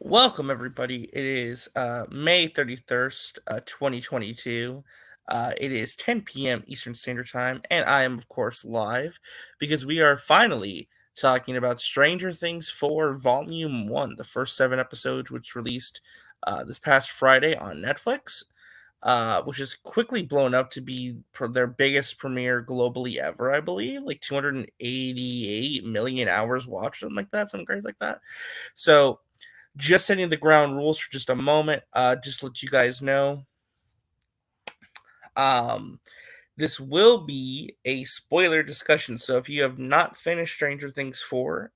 Welcome, everybody. It is May 31st, 2022. It is 10 p.m. Eastern Standard Time, and I am, of course, live because we are finally talking about Stranger Things 4 Volume 1, the first 7 episodes, which released this past Friday on Netflix, which is quickly blown up to be their biggest premiere globally ever, I believe, like 288 million hours watched, something like that, something crazy like that. So, just setting the ground rules for just a moment. Just to let you guys know, um, this will be a spoiler discussion. So if you have not finished Stranger Things 4,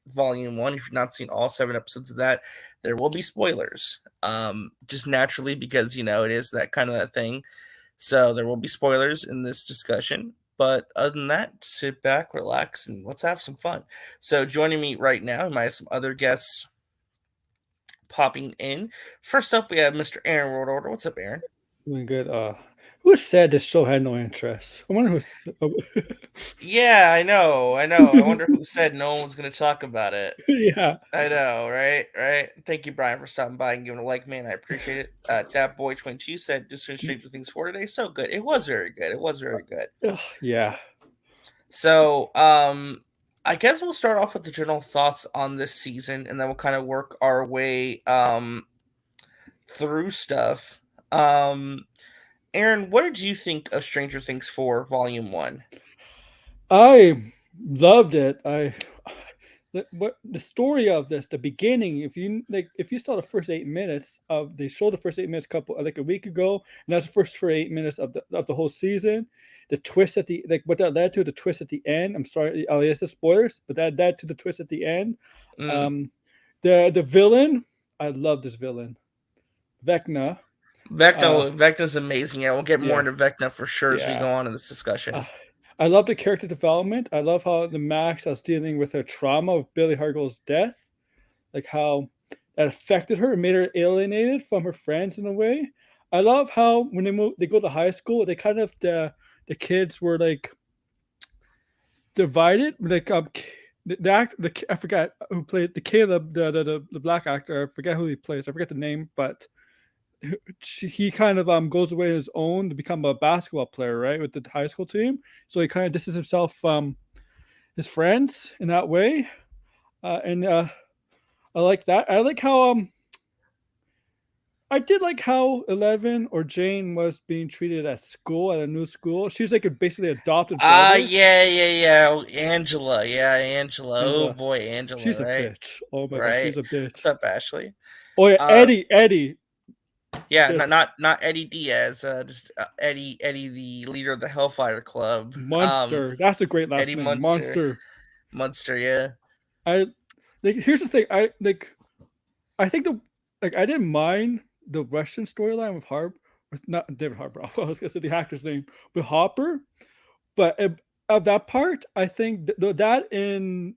Volume 1, if you've not seen all 7 episodes of that, there will be spoilers. Just naturally because, it is that kind of that thing. So there will be spoilers in this discussion. But other than that, sit back, relax, and let's have some fun. So joining me right now, we might have some other guests popping in. First up, we have Mr. Aaron World Order. What's up, Aaron? Doing good. Who said this show had no interest? I wonder who. Yeah, I know. I wonder who said no one was going to talk about it. Yeah. I know, right? Right. Thank you, Brian, for stopping by and giving a like, man. I appreciate it. Dat Boy 22 said just finished Stranger Things 4 today. So good. It was very good. It was very good. Ugh, yeah. So, I guess we'll start off with the general thoughts on this season, and then we'll kind of work our way through stuff. Aaron, what did you think of Stranger Things 4 Volume 1? I loved it. What the story of this, the beginning. If you saw the first 8 minutes of, they showed the first 8 minutes couple like a week ago, and that's the first for 8 minutes of the whole season. The twist at the what that led to, the twist at the end. I'm sorry, oh yes, the spoilers, but that led to the twist at the end. Mm. Um, the villain, I love this villain, Vecna. Uh, Vecna's amazing. Yeah, we'll get more yeah, into Vecna for sure as we go yeah. on in this Uh, discussion. I love the character development. I love how the Max was dealing with her trauma of Billy Hargel's death, like how that affected her and made her alienated from her friends in a way. I love how when they go to high school, they kind of the kids were like divided. Like the act, I forgot who played the Caleb, the black actor. I forget who he plays. I forget the name, but he kind of goes away on his own to become a basketball player, right, with the high school team. So he kind of distances himself from his friends in that way, and I like that. I like how I did like how Eleven or Jane was being treated at school, at a new school. She's like a basically adopted brother. Yeah. Oh, Angela. Yeah, Angela. Oh Angela, boy, Angela, she's a right? bitch. Oh my god, Right. she's a bitch. What's up, Ashley? Oh yeah, Uh Eddie. yeah, There's not Eddie Diaz, just Eddie, the leader of the Hellfire Club. Monster. That's a great Eddie last name, Munster. Monster. Munster, yeah. I like. Here's the thing. I think the like I didn't mind the Russian storyline with Harp, with not David Harbour. I was gonna say the actor's name with Hopper, but of that part, I think that in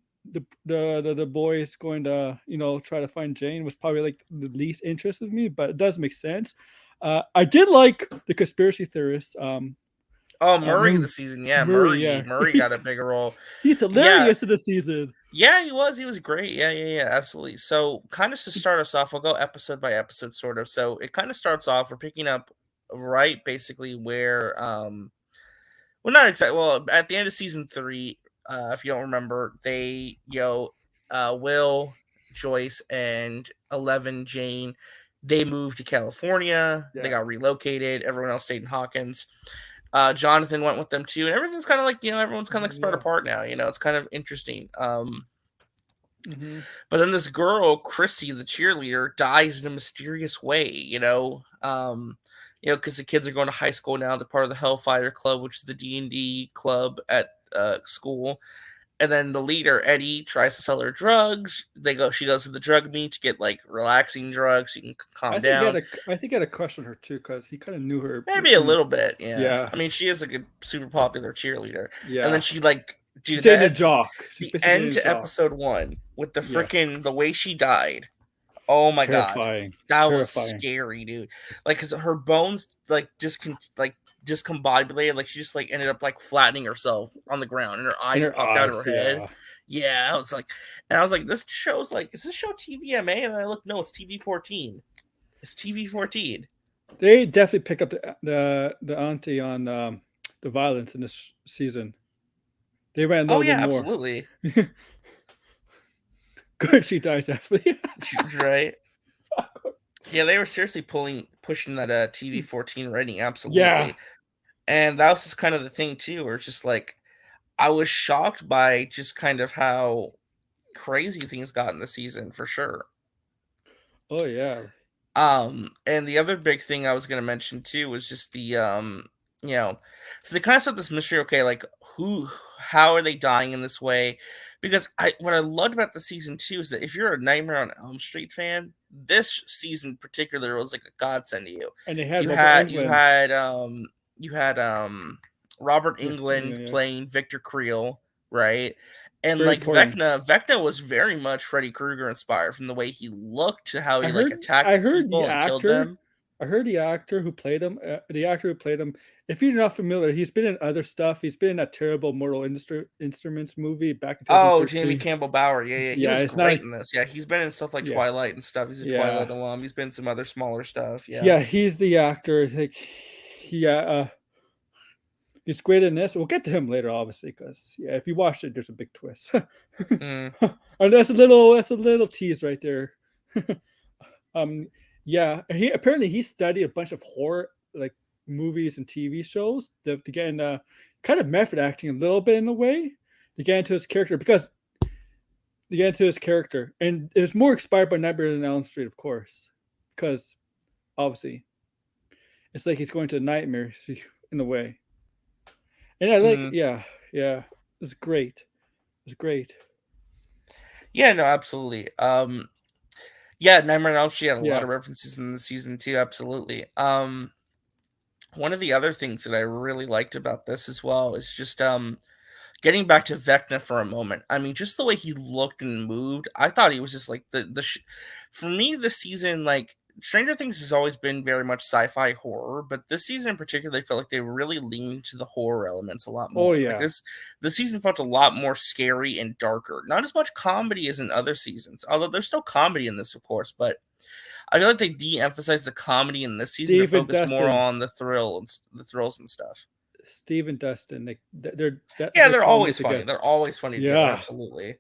the boys going to try to find Jane was probably like the least interest of me, but it does make sense. I did like the conspiracy theorists. Oh, Murray the season, yeah, Murray, Murray. yeah, Murray got a bigger role. he's Yeah, hilarious in the season. yeah, he was great. Yeah, absolutely. So, kind of to start us off, we'll go episode by episode, sort of. So, it kind of starts off. We're picking up right, basically where, well, not exactly. Well, at the end of season 3, if you don't remember, Will, Joyce, and 11, Jane, they moved to California. They Yeah. got relocated. Everyone else stayed in Hawkins. Jonathan went with them too, and everything's kind of like everyone's kind of like spread Yeah. apart now. It's kind of interesting. Mm-hmm. But then this girl, Chrissy, the cheerleader, dies in a mysterious way. Because the kids are going to high school now. They're part of the Hellfire Club, which is the D&D club at school. And then the leader, Eddie, tries to sell her drugs. She goes to the drug meet to get like relaxing drugs so you can calm down. I think he had a crush on her too because he kind of knew her Maybe a little bit, yeah. Yeah. I mean, she is a good, super popular cheerleader. And then Yeah. she like, She's dude, dating a that jock. She's the basically end dating a to jock. episode 1 with Yeah. the way she died. Oh my god, Terrifying. that was Terrifying. scary, dude. Like, cause her bones like discombobulated. Like she just like ended up like flattening herself on the ground, and her In eyes her popped out of eyes, her head. yeah. Yeah, I was like, this show's like, is this show TVMA? And I look, no, it's TV 14. It's TV 14. They definitely pick up the auntie on the violence in this season. They ran a Oh little bit yeah, more. absolutely. Good, she dies definitely. Right. Yeah, they were seriously pushing that TV 14 rating, Yeah. absolutely. And that was just kind of the thing too, where it's just like I was shocked by just kind of how crazy things got in the season for sure. Oh yeah. And the other big thing I was gonna mention too was just the you know, so they kind of set this mystery, okay, like how are they dying in this way? Because what I loved about the season two is that if you're a Nightmare on Elm Street fan, this season in particular was like a godsend to you. And they had You Robert had you Englund. had um you had Robert England Yeah. playing Victor Creel, right? And Very like important. Vecna was very much Freddy Krueger inspired from the way he looked to how I he like heard I attacked heard the people and killed actor them. I heard the actor who played him, if you're not familiar, he's been in other stuff. He's been in that terrible Mortal Instruments movie back in Oh, Jamie 2013. Campbell Bower. Yeah, yeah. He Yeah, was it's not great in this. Yeah, he's been in stuff like yeah, Twilight and stuff. He's a yeah. Twilight alum. He's been in some other smaller stuff. Yeah. Yeah, he's the actor, like, yeah, he's great in this. We'll get to him later, obviously, because yeah, if you watch it, there's a big twist. Mm, And that's a little tease right there. Um, yeah, he apparently he studied a bunch of horror like movies and TV shows to get in kind of method acting a little bit in a way to get into his character because to get into his character, and it was more inspired by Nightmare on Elm Street, of course, because obviously it's like he's going to nightmares in a way, and I like mm. yeah, it's great, it's great, Yeah, no, absolutely. Yeah, Nightmare on Elm Street had a lot yeah. of references in the season too. Absolutely. One of the other things that I really liked about this as well is just getting back to Vecna for a moment. I mean, just the way he looked and moved, I thought he was just like for me this season, like Stranger Things has always been very much sci-fi horror, but this season in particular, I felt like they really leaned to the horror elements a lot Oh more. Like yeah, this season felt a lot more scary and darker. Not as much comedy as in other seasons, although there's still comedy in this, of course, but I feel like they de-emphasized the comedy in this season to Steve focus more Dustin, on the thrills and stuff. Steve Dustin, like Yeah, their they're comedy always funny. together. They're always funny together. Yeah, Absolutely.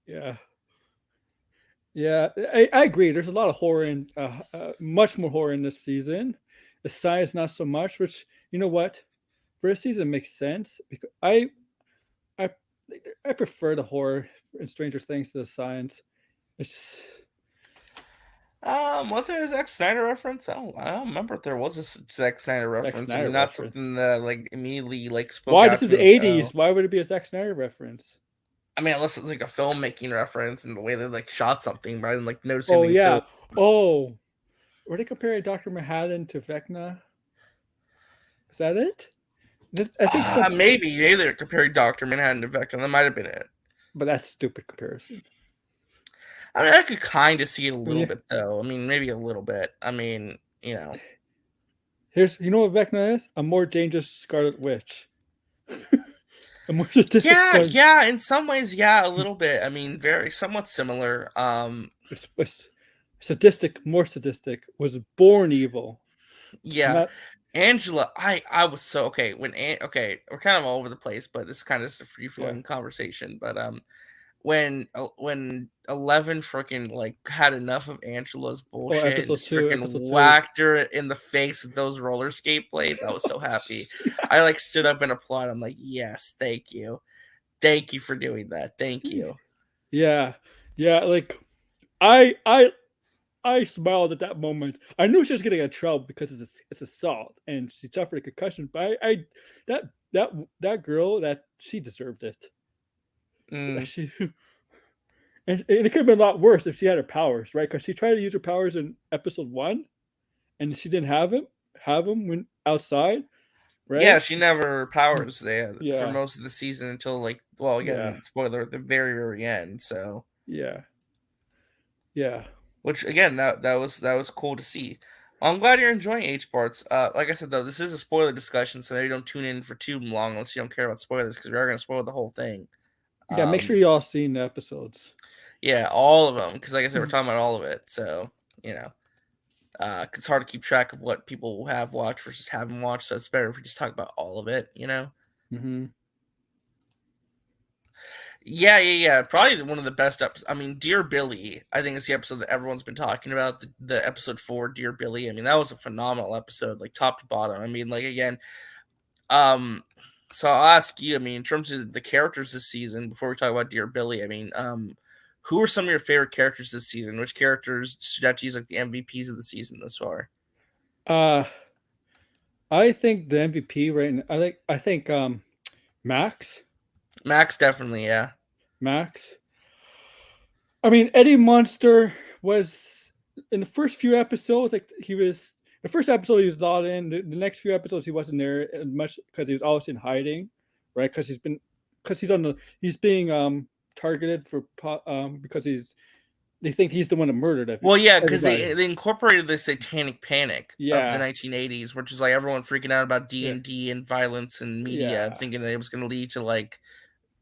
yeah, yeah. I agree. There's a lot of horror in, much more horror in this season. The science not so much. Which you know what, for this season it makes sense because I I prefer the horror in Stranger Things to the science. It's Was there a Zack Snyder reference? I don't remember if there was a Zack Snyder Zack reference. I Snyder mean, not reference. something that like immediately like spoke Why this out is to me the like, '80s? oh. Why would it be a Zack Snyder reference? I mean, unless it's like a filmmaking reference and the way they like shot something, but I didn't like notice Oh anything. yeah. So, Oh, were they comparing Doctor Manhattan to Vecna? Is that it? I think so, maybe they're comparing Doctor Manhattan to Vecna. That might have been it. but that's stupid comparison. I mean, I could kind of see it a little Yeah. bit though. I mean, maybe a little bit. I mean, you know. Here's you know what Vecna is? A more dangerous Scarlet Witch. A more sadistic Yeah, Scarlet. yeah, in some ways, yeah, a little bit. I mean, very somewhat similar. It's sadistic, more sadistic. Was born evil. Yeah. Not Angela, I was so okay okay, we're kind of all over the place, but this is kind of just a free yeah. flowing conversation. But when 11 freaking like had enough of Angela's Oh, bullshit and episode just two. freaking Episode two. whacked her in the face with those roller skate blades, I was so happy. I like stood up and applauded. I'm like, yes, thank you for doing that, thank you. Yeah, yeah. Like I, I, I smiled at that moment. I knew she was getting in trouble because it's assault and she suffered a concussion. But that that girl that she deserved it. Mm. She and it could have been a lot worse if she had her powers, right? Because she tried to use her powers in episode one, and she didn't have them when outside, Yeah, right? she never powers there for Yeah, most of the season until like, well, yeah, again, spoiler at the very, very end. So, yeah, yeah. which again, that was cool to see. I'm glad you're enjoying H parts. Like I said though, this is a spoiler discussion, so maybe don't tune in for too long unless you don't care about spoilers because we are going to spoil the whole thing. Yeah, make sure Um, you all seen the episodes. yeah, all of them, because like I said, we're Mhm. talking about all of it. So you know, it's hard to keep track of what people have watched versus haven't watched. So it's better if we just talk about all of it. You know. Mm-hmm. Yeah, yeah, yeah. Probably one of the best episodes. I mean, Dear Billy, I think it's the episode that everyone's been talking about. The episode 4, Dear Billy. I mean, that was a phenomenal episode, like top to bottom. I mean, like again, um, so I'll ask you. I mean, in terms of the characters this season, before we talk about Dear Billy, I mean, who are some of your favorite characters this season? Which characters stood out to you as like the MVPs of the season thus far? Uh, I think the MVP right now. I think Max. Max, definitely, yeah. Max. I mean, Eddie Munster was in the first few episodes. Like he was the first episode, he was not in. The next few episodes, he wasn't there as much because he was always in hiding, right? Because he's on the he's being targeted for because they think he's the one that murdered Well, yeah, because everybody. they incorporated the Satanic Panic of the Yeah, 1980s, which is like everyone freaking out about D yeah, and D and violence and media, yeah. thinking that it was going to lead to like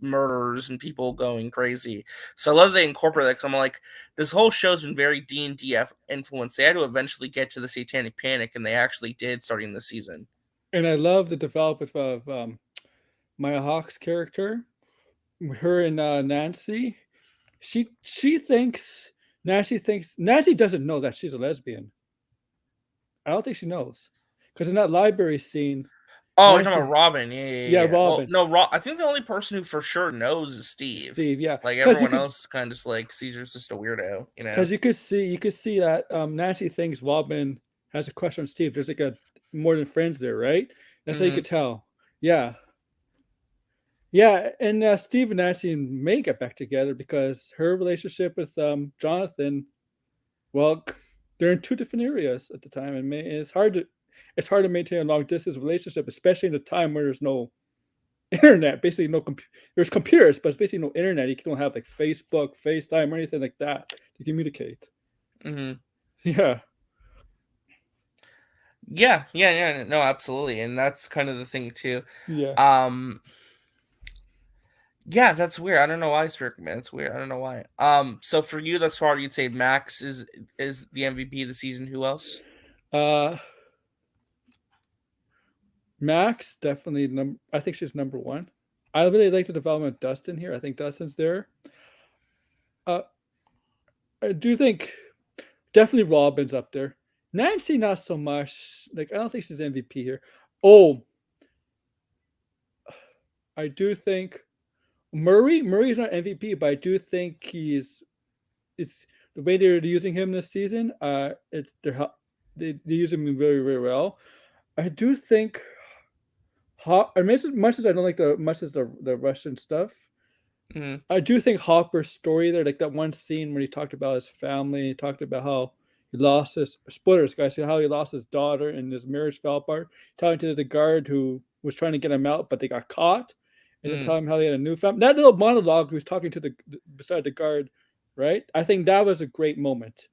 murders and people going crazy. So I love they incorporate that. Because I'm like, this whole show's been very D&D influenced. They had to eventually get to the Satanic Panic, and they actually did starting this season. And I love the development of Maya Hawke's character, her and Nancy. Nancy doesn't know that she's a lesbian. I don't think she knows because in that library scene, Oh, you're talking about Nancy, Robin? Yeah, yeah, yeah, yeah, yeah. Well, Robin, no, I think the only person who for sure knows is Steve. Steve, yeah, Like because everyone else is kind of just like Caesar's just a weirdo, you know. you could see that Nancy thinks Robin has a crush on Steve. There's like a more than friends there, right? That's how you Hmm. could tell. Yeah, yeah, and Steve and Nancy may get back together because her relationship with Jonathan, well, they're in two different areas at the time, and it's hard to maintain a long distance relationship, especially in a time where there's no internet. Basically, there's computers, but it's basically no internet. You don't have like Facebook, FaceTime, or anything like that to communicate. Hmm. Yeah, Yeah, yeah, yeah. No, absolutely, and that's kind of the thing too. yeah. Um, yeah, that's weird. I don't know why Spirit Man. It's weird. I don't know why. So for you thus far, you'd say Max is the MVP of the season. Who else? Uh, Max definitely I think she's number one. I really like the development of Dustin here. I think Dustin's there. Uh, I do think definitely Robin's up there. Nancy, not so much. Like I don't think she's MVP here. Oh, I do think Murray's not MVP, but I do think it's the way they're using him this season. They use him very very well. I do think. I mean, as much as I don't like the Russian stuff, Mm, I do think Hopper's story there, like that one scene where he talked about his family, he talked about how he lost his spoilers, guys, how he lost his daughter and his marriage fell apart, talking to the guard who was trying to get him out, but they got caught, and then mm. telling him how he had a new family. That little monologue he was talking to the beside the guard, right? I think that was a great moment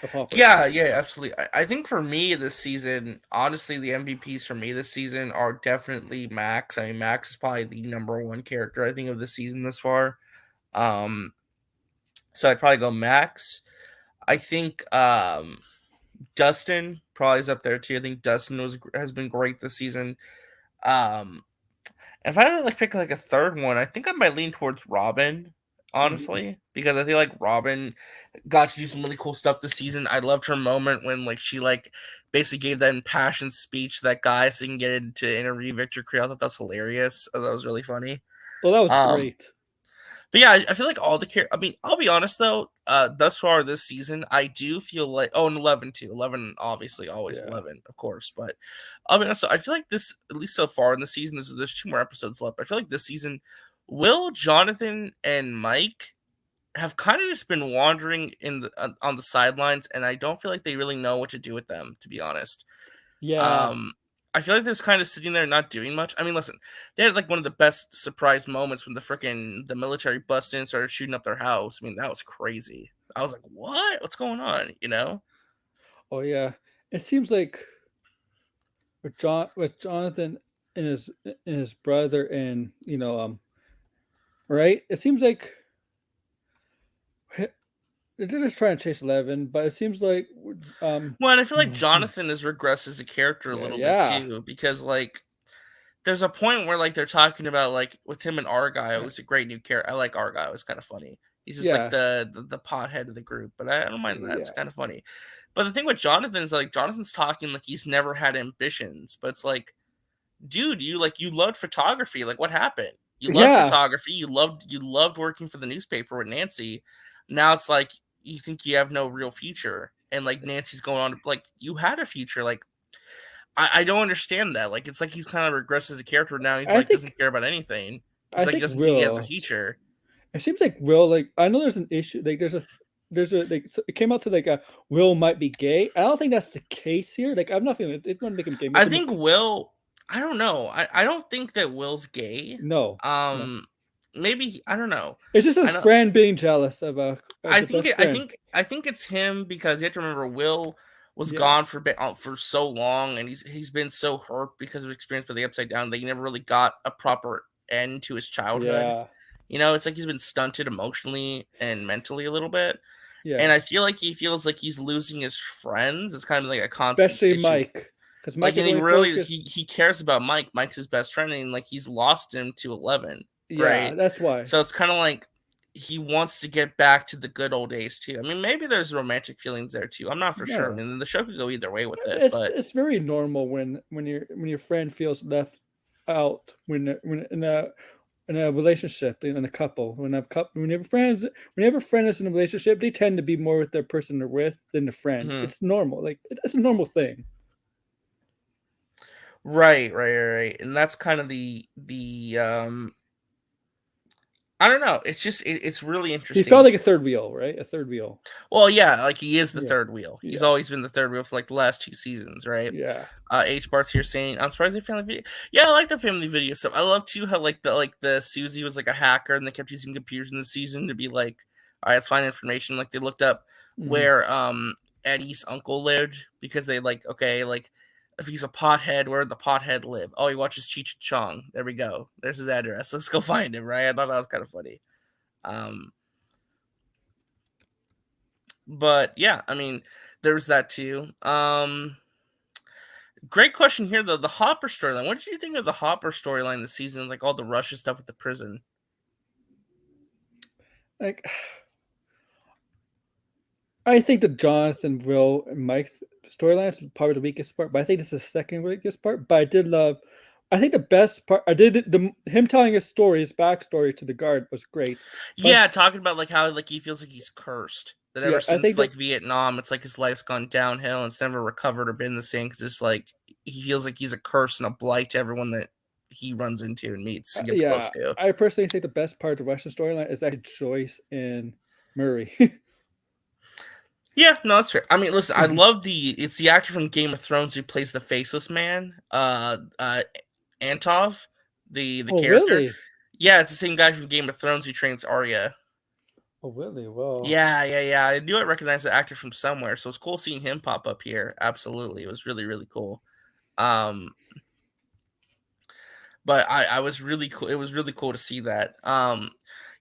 of Hopper. Yeah, yeah, absolutely. I think for me this season, honestly, the MVPs for me this season are definitely Max. I mean, Max is probably the number one character I think of the season this far. Um, so I'd probably go Max. I think Dustin probably is up there too. I think Dustin has been great this season. Um, if I had to like pick like a third one, I think I might lean towards Robin, Mhm. honestly, because I feel like Robin got to do some really cool stuff this season. I loved her moment when like she like basically gave that impassioned speech to that guy so he can get into interview Victor Creel. I thought that was hilarious. I thought that was really funny. Oh, that was Um, great. but yeah, I feel like all the I mean, I'll be honest though. Thus far this season, I do feel like and 11 too. 11, obviously, always Yeah. 11, of course. But I'll be honest. I feel like this, at least so far in the season, there's two more episodes left. I feel like this season, Will, Jonathan, and Mike have kind of just been wandering on the sidelines, and I don't feel like they really know what to do with them. To be honest, Yeah. um, I feel like they're just kind of sitting there not doing much. I mean, listen, they had like one of the best surprise moments when the military busted in and started shooting up their house. I mean, that was crazy. I was like, "What? What's going on?" You know? Oh yeah. It seems like with Jonathan and his brother and right? It seems like they're just trying to chase 11, but it seems like Well, and I feel like hmm, Jonathan has regressed as a character a yeah, little bit yeah, too, because like there's a point where like they're talking about like with him and Argyle, yeah, who's a great new character. I like Argyle; it's kind of funny. He's just like yeah, the pothead of the group, but I don't mind that. It's yeah. kind of funny. But the thing with Jonathan is like Jonathan's talking like he's never had ambitions, but it's like, dude, you loved photography. Like, what happened? You loved Yeah, photography. You loved working for the newspaper with Nancy. Now it's like you think you have no real future, and like Nancy's going on to like you had a future. Like I don't understand that. Like it's like he's kind of regressed as a character now. He's I like think doesn't care about anything. He's I like he think doesn't think he has a Will. future. It seems like Will. Like I know there's an issue. Like there's a like it came out to like a Will might be gay. I don't think that's the case here. Like I'm not feeling it's going to make him gay. I Make him think Will. I don't know. I don't think that Will's gay. no, no. Um, maybe I don't know. It's just I his know. friend being jealous of I the think best it, I friend. think I think it's him because you have to remember Will was Yeah, gone for so long, and he's been so hurt because of his experience with the Upside Down that he never really got a proper end to his childhood. yeah, It's like he's been stunted emotionally and mentally a little bit, yeah. and I feel like he feels like he's losing his friends. It's kind of like a constant Especially issue. Mike, because Like, Mike and is he only really focused. he cares about Mike. Mike's his best friend, and like he's lost him to 11, Yeah, right? that's why. So it's kind of like he wants to get back to the good old days too. I mean, maybe there's romantic feelings there too. I'm not for sure. I No, mean, the show could go either way with it, it's but it's very normal when your friend feels left out when in a relationship in a couple whenever a friend is in a relationship they tend to be more with their person they're with than the friends. mhm. It's normal. Like it's a normal thing. Right. And that's kind of the I don't know. It's just it's really He felt interesting. like a third wheel, right? A third wheel. Well, yeah, like he is the Yeah, third wheel. He's yeah, always been the third wheel for like the last two seasons, right? yeah. H Bart's here saying, "I'm surprised they family video." Yeah, I like the family video stuff. I love too how like the Susie was like a hacker and they kept using computers in the season to be like, all right, let's find information. Like they looked up Hmm. where Eddie's uncle lived because they like okay like if he's a pothead, where would the pothead live? Oh, he watches Cheech and Chong. There we go. There's his address. Let's go find him. Right? I thought that was kind of funny. Um, but yeah, I mean, there was that too. Great question here though. The Hopper storyline. What did you think of the Hopper storyline this season? Like all the Russia stuff at the prison. Like I think the Jonathan, Will, and Mike's storylines is probably the weakest part, but I think this is the second weakest part. But I did love. I think the best part. I did the him telling his story, his backstory to the guard was great. But Yeah, talking about like how like he feels like he's cursed. That ever yeah, I since think that like Vietnam, it's like his life's gone downhill and it's never recovered or been the same because it's like he feels like he's a curse and a blight to everyone that he runs into and meets and gets close yeah, to. I personally think the best part of the Russian storyline is actually Joyce and Murray. Yeah, no, that's fair. I mean, listen, I love it's the actor from Game of Thrones who plays the faceless man, Antov, the Oh, character. really? Yeah, it's the same guy from Game of Thrones who trains Arya. Oh, really? Well, Yeah. I knew I recognized the actor from somewhere, so it's cool seeing him pop up here. Absolutely, it was really cool. Um, but I was really cool. It was really cool to see that.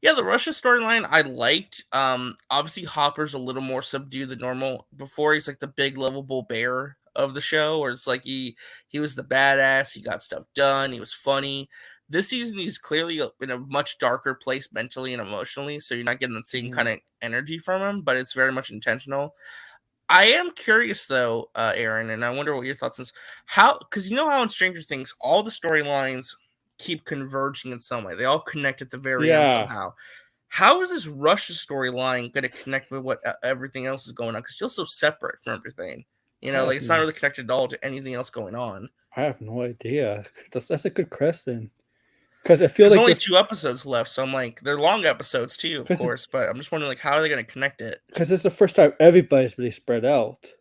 Yeah, the Russia storyline I liked. Obviously Hopper's a little more subdued than normal. Before he's like the big lovable bear of the show, where it's like he was the badass. He got stuff done. He was funny. This season he's clearly in a much darker place mentally and emotionally, so you're not getting the same mhm. kind of energy from him. But it's very much intentional. I am curious though, Aaron, and I wonder what your thoughts is. How, because you know how in Stranger Things, all the storylines keep converging in some way. They all connect at the very end Yeah, somehow. How is this Russia storyline going to connect with what everything else is going on? Because it feels so separate from everything. I Like have it's not no, really connected at all to anything else going on. I have no idea. That's a good question because I feel Because like only they're 2 episodes left, so I'm like, they're long episodes too, of because course. But I'm just wondering, like, how are they going to connect it? it's the first time everybody's really spread out.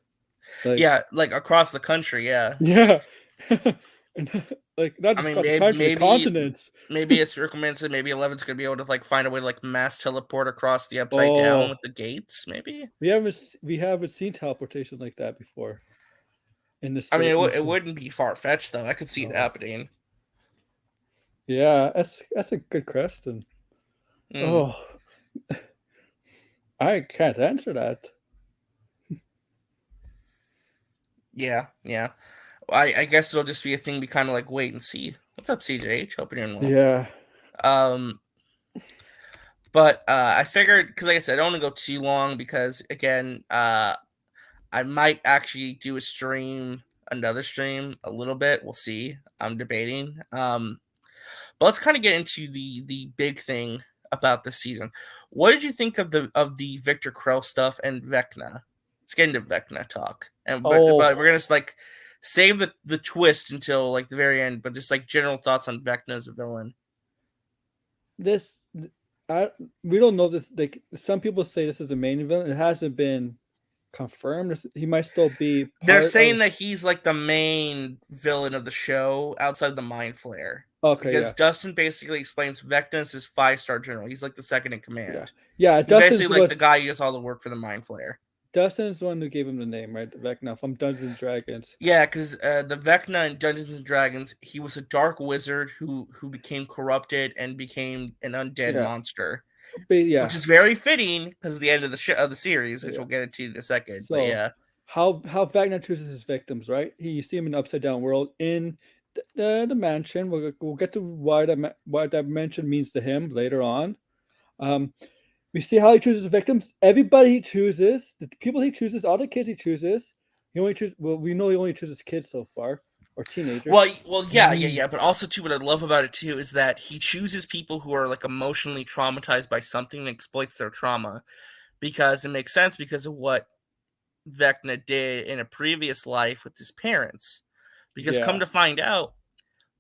Like Yeah, like across the country. Yeah. yeah, and like not I just mean, across the country, the maybe continents. it's recommended. Maybe Eleven's gonna be able to like find a way to like mass teleport across the upside down Oh, with the gates. Maybe. we haven't seen teleportation like that before I mean, in the it show. wouldn't be far fetched though. I could see it Oh, happening. yeah, that's a good question. Mm, Oh, I can't answer that. yeah, yeah. I guess it'll just be a thing we kind of like wait and see. What's up, CJH? Hope you're doing well. Yeah. Um, but I figured because, like I said, I don't want to go too long because again, I might actually do a stream, another stream, a little bit. We'll see. I'm debating. But let's kind of get into the big thing about this season. What did you think of the Victor Krell stuff and Vecna? Let's get into Vecna talk, and but Oh, we're gonna like save the twist until like the very end. But just like general thoughts on Vecna as a villain. this I we don't know this. Like some people say, this is the main villain. It hasn't been confirmed. He might still be They're part saying of. that he's like the main villain of the show outside of the Mind Flayer. Okay, Because yeah, Dustin basically explains Vecna is his 5-star general. He's like the second in yeah, command. yeah. He's basically Dustin's like the what's guy who does all the work for the Mind Flayer. Dustin's the one who gave him the name, right? Vecna from Dungeons and Dragons. Yeah, because the Vecna in Dungeons and Dragons, he was a dark wizard who became corrupted and became an undead Yeah, monster, but which yeah, is very fitting because of the end of the series, which yeah. we'll get into in a second. But So yeah, how Vecna chooses his victims, right? You see him in the upside down world in the mansion. We'll get to why that mansion means to him later on. Um, we see how he chooses victims. Everybody he chooses, the people he chooses, all the kids he chooses. He only chooses. Well, we know he only chooses kids so far, or teenagers. yeah. But also too, what I love about it too is that he chooses people who are like emotionally traumatized by something and exploits their trauma because it makes sense because of what Vecna did in a previous life with his parents. Because come Yeah, to find out,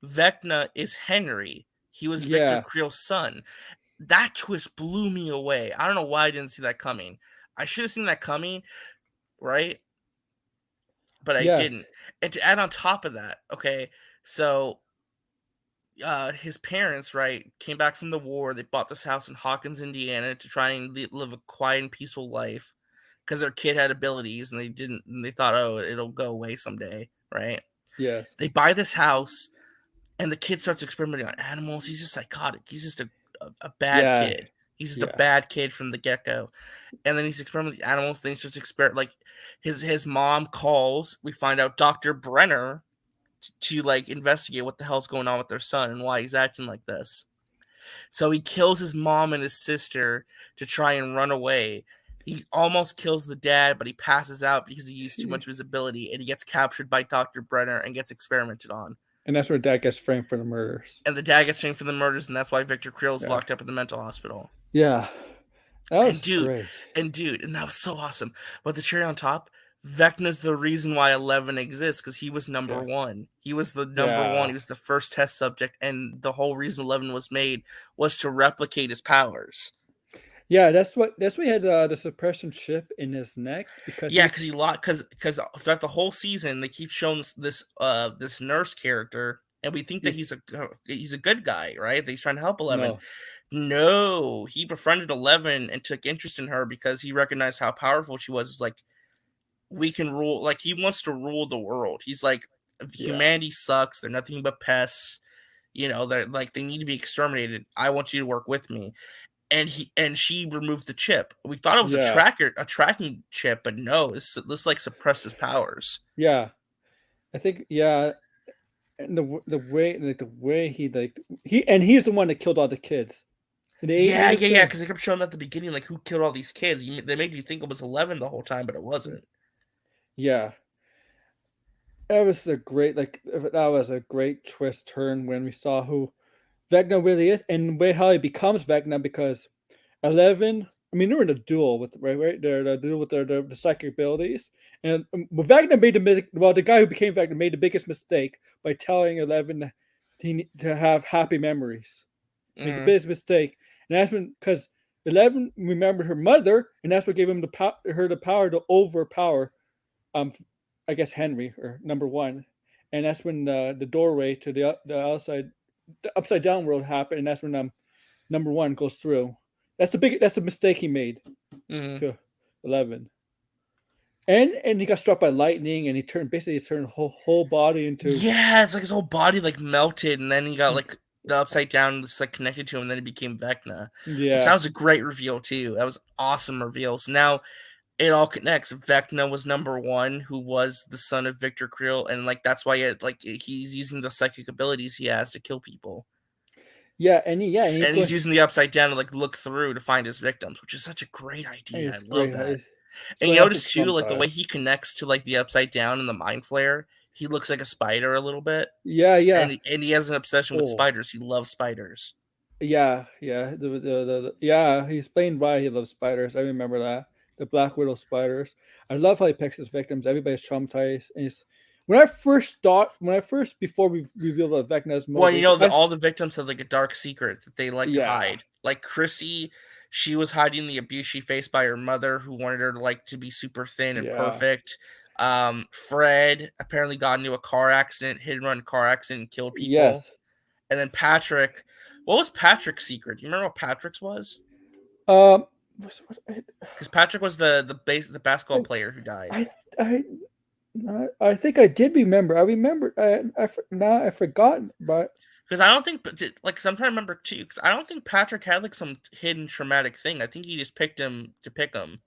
Vecna is Henry. He was Victor yeah, Creel's son. That twist blew me away. I don't know why I didn't see that coming. I should have seen that coming, right? But I yes, didn't. And to add on top of that, okay, so his parents, right, came back from the war. They bought this house in Hawkins, Indiana, to try and live a quiet and peaceful life because their kid had abilities, and they didn't. And they thought, oh, it'll go away someday, right? yes, They buy this house, and the kid starts experimenting on animals. He's just psychotic. He's just a bad yeah, kid. He's just a yeah, bad kid from the get go. And then he's experimenting with animals. Then he starts like his mom calls. We find out Dr. Brenner to like investigate what the hell's going on with their son and why he's acting like this. So he kills his mom and his sister to try and run away. He almost kills the dad, but he passes out because he used too much of his ability, and he gets captured by Dr. Brenner and gets experimented on. and that's where Dad gets framed for the murders. And the dad gets framed for the murders, and that's why Victor Creel is Yeah, locked up in the mental hospital. yeah, that And was dude, great. and that was so awesome. But the cherry on top, Vecna's the reason why 11 exists because he was number Yeah, one. He was the number one. yeah. He was the first test subject, and the whole reason 11 was made was to replicate his powers. Yeah, that's what he had the suppression chip in his neck because he Yeah, was. because he lost because throughout the whole season they keep showing this nurse character, and we think that Yeah, he's a good guy, right? That he's trying to help 11. no, No, he befriended 11 and took interest in her because he recognized how powerful she was. It's like we can rule. Like he wants to rule the world. He's like yeah, humanity sucks. They're nothing but pests. You know, they're like they need to be exterminated. I want you to work with me. And she removed the chip. We thought it was yeah, a tracking chip, but no, this like suppressed his powers. yeah. I think yeah, and the way like the way he's the one that killed all the kids. They even Yeah. say Because they kept showing at the beginning like who killed all these kids. They made you think it was 11 the whole time, but it wasn't. yeah. That was a great that was a great twist turn when we saw who Vecna really is and way how he becomes Vecna because 11. I mean, they're in a duel with right. They're the duel with the psychic abilities, and Wagner made the guy who became Wagner made the biggest mistake by telling 11 to have happy memories. Made the Mm, biggest mistake, and that's when because 11 remembered her mother, and that's what gave him her the power to overpower, um, I guess Henry or number one, and that's when the doorway to the outside, the upside down world happened, and that's when number one goes through. That's a mistake he made mm. to 11. And he got struck by lightning and he turned basically his whole body into Yeah, it's like his whole body like melted, and then he got like the Upside Down was like connected to him, and then he became Vecna, which that Yeah. was a great reveal too. That was awesome reveal. So now it all connects. Vecna was number one, who was the son of Victor Creel, and like that's why he's using the psychic abilities he has to kill people, Yeah, and he's and he's going. using the Upside Down to like look through to find his victims, which is such a great And idea. I it's love great. that. It's And you going after notice too, like the traumatized. way he connects to like the Upside Down and the Mind Flare, he looks like a spider a little bit, Yeah, yeah. and he has an obsession with Oh, spiders. He loves spiders. yeah, yeah. Yeah, he explained why he loves spiders. I remember that. The Black Widow spiders. I love how he picks his victims. Everybody's traumatized. And he's, when I first, before we revealed the Vecna's Well, you motivation, know that all the victims have like a dark secret that they like to yeah, hide. Like Chrissy, she was hiding the abuse she faced by her mother, who wanted her to like to be super thin and yeah, perfect. Fred apparently got into a car accident, hit and run car accident, and killed people. yes. And then Patrick, what was Patrick's secret? Do you remember what Patrick's was? Um, Because Patrick was the basketball I, player who died. I, I, I think I did remember. I remember. Now I forgot, but Because I don't think, like, 'cause I'm trying to remember too. Because I don't think Patrick had like some hidden traumatic thing. I think he just picked him to pick him,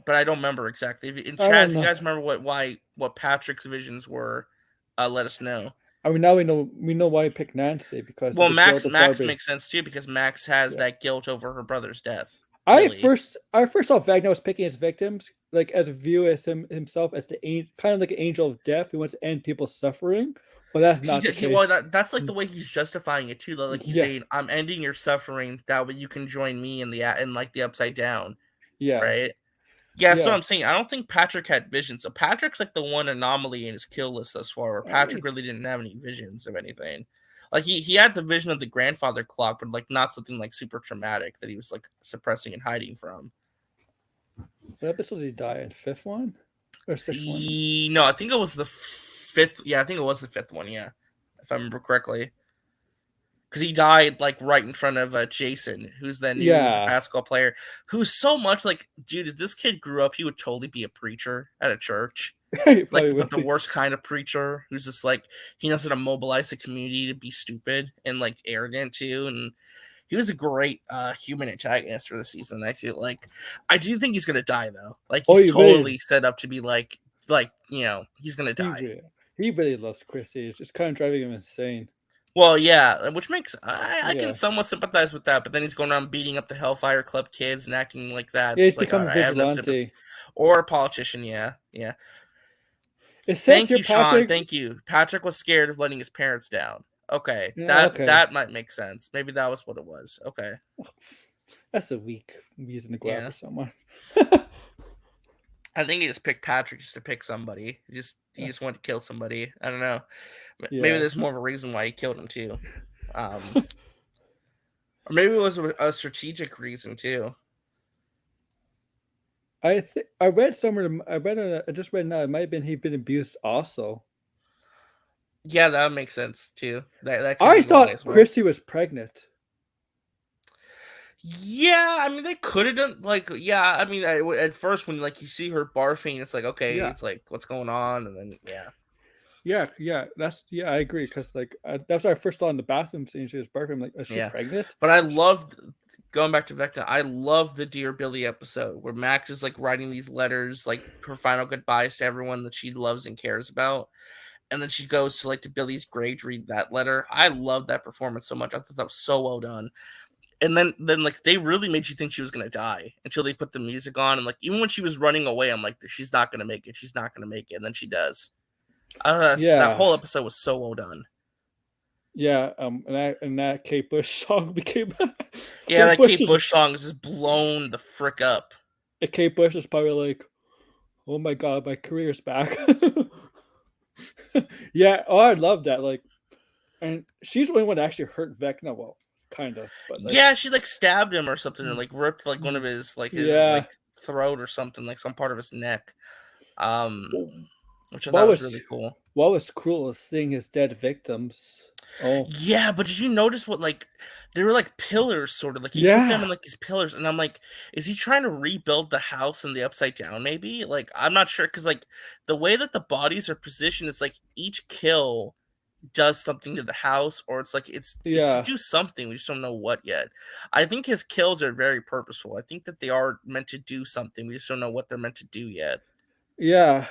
but I don't remember exactly. In I chat, don't if you know. guys remember what Patrick's visions were, let us know. I mean, now we know why he picked Nancy because of Well, the guilt of Max Darby. makes sense too because Max has Yeah. that guilt over her brother's death. I Billy, first I first saw Wagner was picking his victims like as a view as himself as the kind of like an angel of death who wants to end people's suffering, but that's not the well case. that's like the way he's justifying it too. Though. Like he's Yeah, saying, "I'm ending your suffering. That way you can join me in like the upside down." yeah, Right? Yeah, that's what yeah. I'm saying. I don't think Patrick had visions. So Patrick's like the one anomaly in his kill list thus far, where Patrick I really didn't have any visions of anything. Like he had the vision of the grandfather clock, but like not something like super traumatic that he was like suppressing and hiding from. what episode did he die in? Fifth one or sixth one? No, I think it was the fifth. Yeah, I think it was the fifth one. Yeah, if I remember correctly, because he died like right in front of Jason, who's the Yeah, basketball player, who's so much like, dude. If this kid grew up, he would totally be a preacher at a church. he Like, probably but would the be. worst kind of preacher who's just like he knows how to mobilize the community to be stupid and like arrogant too. And he was a great human antagonist for the season. I feel like I do think he's gonna die though. Like Oh, he's he really, totally set up to be like he's gonna he die. really, he really loves Chrissy. It's just kind of driving him insane. Well, yeah, which makes I can Yeah, somewhat sympathize with that. But then he's going around beating up the Hellfire Club kids and acting like that. yeah. It's He's like, become all a right, I have no sympathy. vigilante. Or a politician, yeah, yeah. It says Thank here, you, Sean. Patrick. Thank you. Patrick was scared of letting his parents down. Okay, Yeah, that okay. that might make sense. Maybe that was what it was. Okay, That's a weak reason to go yeah. after someone. I think he just picked Patrick just to pick somebody. He just wanted to kill somebody. I don't know. Maybe Yeah. there's more of a reason why he killed him too. Um, or maybe it was a strategic reason too. I read somewhere. I just read now. It might have been he'd been abused also. Yeah, that would make sense too. That could I be why thought as well. Chrissy was pregnant. Yeah, I mean they could have done like yeah. I mean at first when like you see her barfing, it's like okay, Yeah, it's like what's going on, and then yeah. yeah. I agree because like that's what I first saw in the bathroom scene. She was barfing. I'm like, is she Yeah. pregnant? But I loved going back to Vecna, I love the Dear Billy episode where Max is like writing these letters, like her final goodbyes to everyone that she loves and cares about. And then she goes to like to Billy's grave to read that letter. I love that performance so much. I thought that was so well done. And then like they really made you think she was gonna die until they put the music on. And like even when she was running away, I'm like, she's not gonna make it. She's not gonna make it. And then she does. That Yeah, whole episode was so well done. yeah. And that Kate Bush song became Yeah, Kate that Bush Kate is Bush song is just blown the frick up. Kate Bush is probably like, oh my god, my career's back. Yeah, oh, I love that. Like, and she's the only one that actually hurt Vecna. Well, kind of, but like, Yeah, she like stabbed him or something, or mm, like ripped like one of mm, his yeah. throat or something, like some part of his neck. Um, Well, which I what thought was was really cool. what was cruel is seeing his dead victims. Oh, Yeah, but did you notice what like they were like pillars, sort of like he put them yeah, in like these pillars, and I'm like, is he trying to rebuild the house in the upside down? Maybe like I'm not sure because like the way that the bodies are positioned, it's like each kill does something to the house, or it's like it's to Yeah, do something. We just don't know what yet. I think his kills are very purposeful. I think that they are meant to do something. We just don't know what they're meant to do yet. yeah,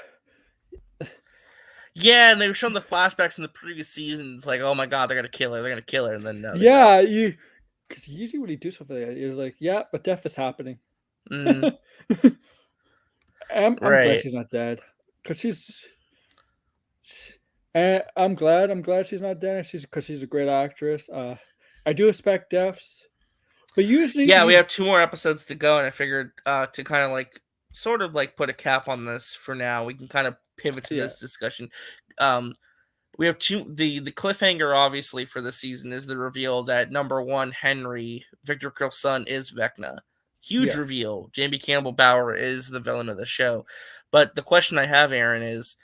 Yeah, and they were showing the flashbacks in the previous seasons, like, oh my god, they're gonna kill her, they're gonna kill her, and then no, they don't. yeah. Because usually when you do something like that, you're like, yeah, but death is happening. Mm, I'm glad right. she's not dead, because I'm glad she's not dead. Because she's a great actress. I do expect deaths, but usually Yeah, we you, have 2 more episodes to go, and I figured to kind of like sort of like put a cap on this for now. We can kind of pivot to yeah, this discussion. Um, we have the cliffhanger obviously for the season is the reveal that number one Henry Victor Krill's son is Vecna. Huge yeah. reveal. Jamie Campbell Bower is the villain of the show. But the question I have, Aaron, is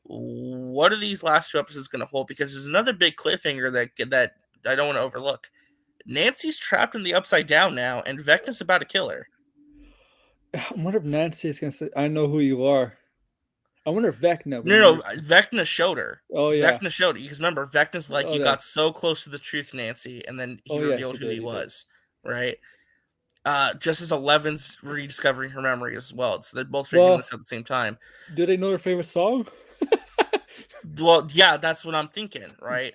what are these last 2 episodes going to hold? Because there's another big cliffhanger that I don't want to overlook. Nancy's trapped in the Upside Down now, and Vecna's about to kill her. I wonder if Nancy is gonna say, "I know who you are." I wonder if Vecna No, remembers. Vecna showed her. Oh yeah. Vecna showed her. Because remember, Vecna's like, Oh you yeah. got so close to the truth, Nancy, and then he Oh yeah. She revealed who did. he He did. was, right? Just as Eleven's rediscovering her memory as well. So they're both figuring Well, this out at the same time. do they know their favorite song? Well, yeah, that's what I'm thinking, right?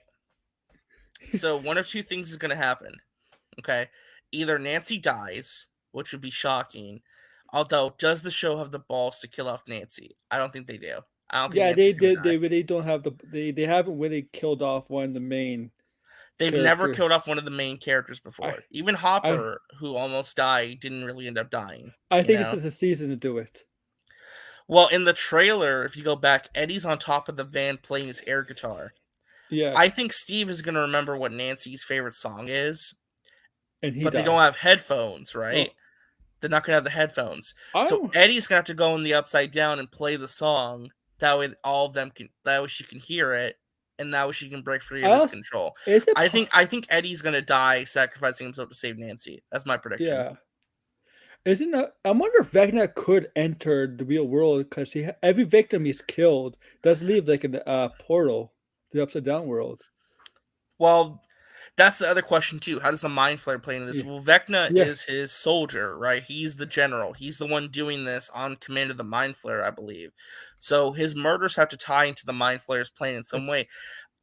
So one of two things is going to happen. Okay, either Nancy dies, which would be shocking. Although, does the show have the balls to kill off Nancy? I don't think they do. I don't think Yeah, they Nancy's going to did. die. They really don't have they haven't really killed off one of the main They've never characters. killed off one of the main characters I before. Even I Hopper, who almost died, didn't really end up dying. I You think this know. is a season to do it. Well, in the trailer, if you go back, Eddie's on top of the van playing his air guitar. Yeah, I think Steve is going to remember what Nancy's favorite song is, and he but they don't dies. have headphones, right? Oh, They're not gonna have the headphones. So I Eddie's gonna have to go in the Upside Down and play the song. That way all of them can that way she can hear it, and that way she can break free I of his also control. is it I po- think I think Eddie's gonna die sacrificing himself to save Nancy. That's my prediction. yeah. Isn't that, I wonder if Vecna could enter the real world because every victim he's killed does leave like a portal to the upside down world. Well, that's the other question too. How does the mind flare play into this? Yeah. Well, Vecna Yeah. is his soldier, right? He's the general. He's the one doing this on command of the mind flare, I believe. So his murders have to tie into the mind flare's plan in some It's, way.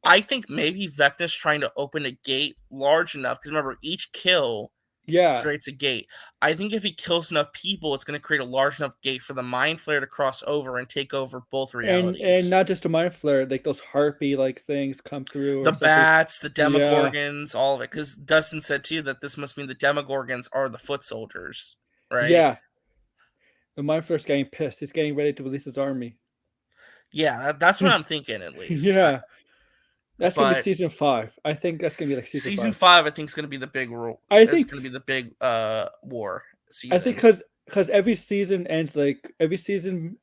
I think maybe Vecna's trying to open a gate large enough because remember, each kill yeah. creates a gate. I think if he kills enough people, it's going to create a large enough gate for the Mind Flayer to cross over and take over both And realities. not just a mind flare, like those harpy like things come through The or something. bats, the Yeah. Demogorgons, all of it. Because Dustin said too that this must mean the Demogorgons are the foot soldiers, right? Yeah. The mind flare's getting pissed. He's getting ready to release his army. Yeah, that's what I'm thinking at least. Yeah. That's gonna be But season 5. I think that's gonna be like season season 5. 5, I think, is going to be the big rule. I It's think going to be the big war I think season. because every season ends like every season.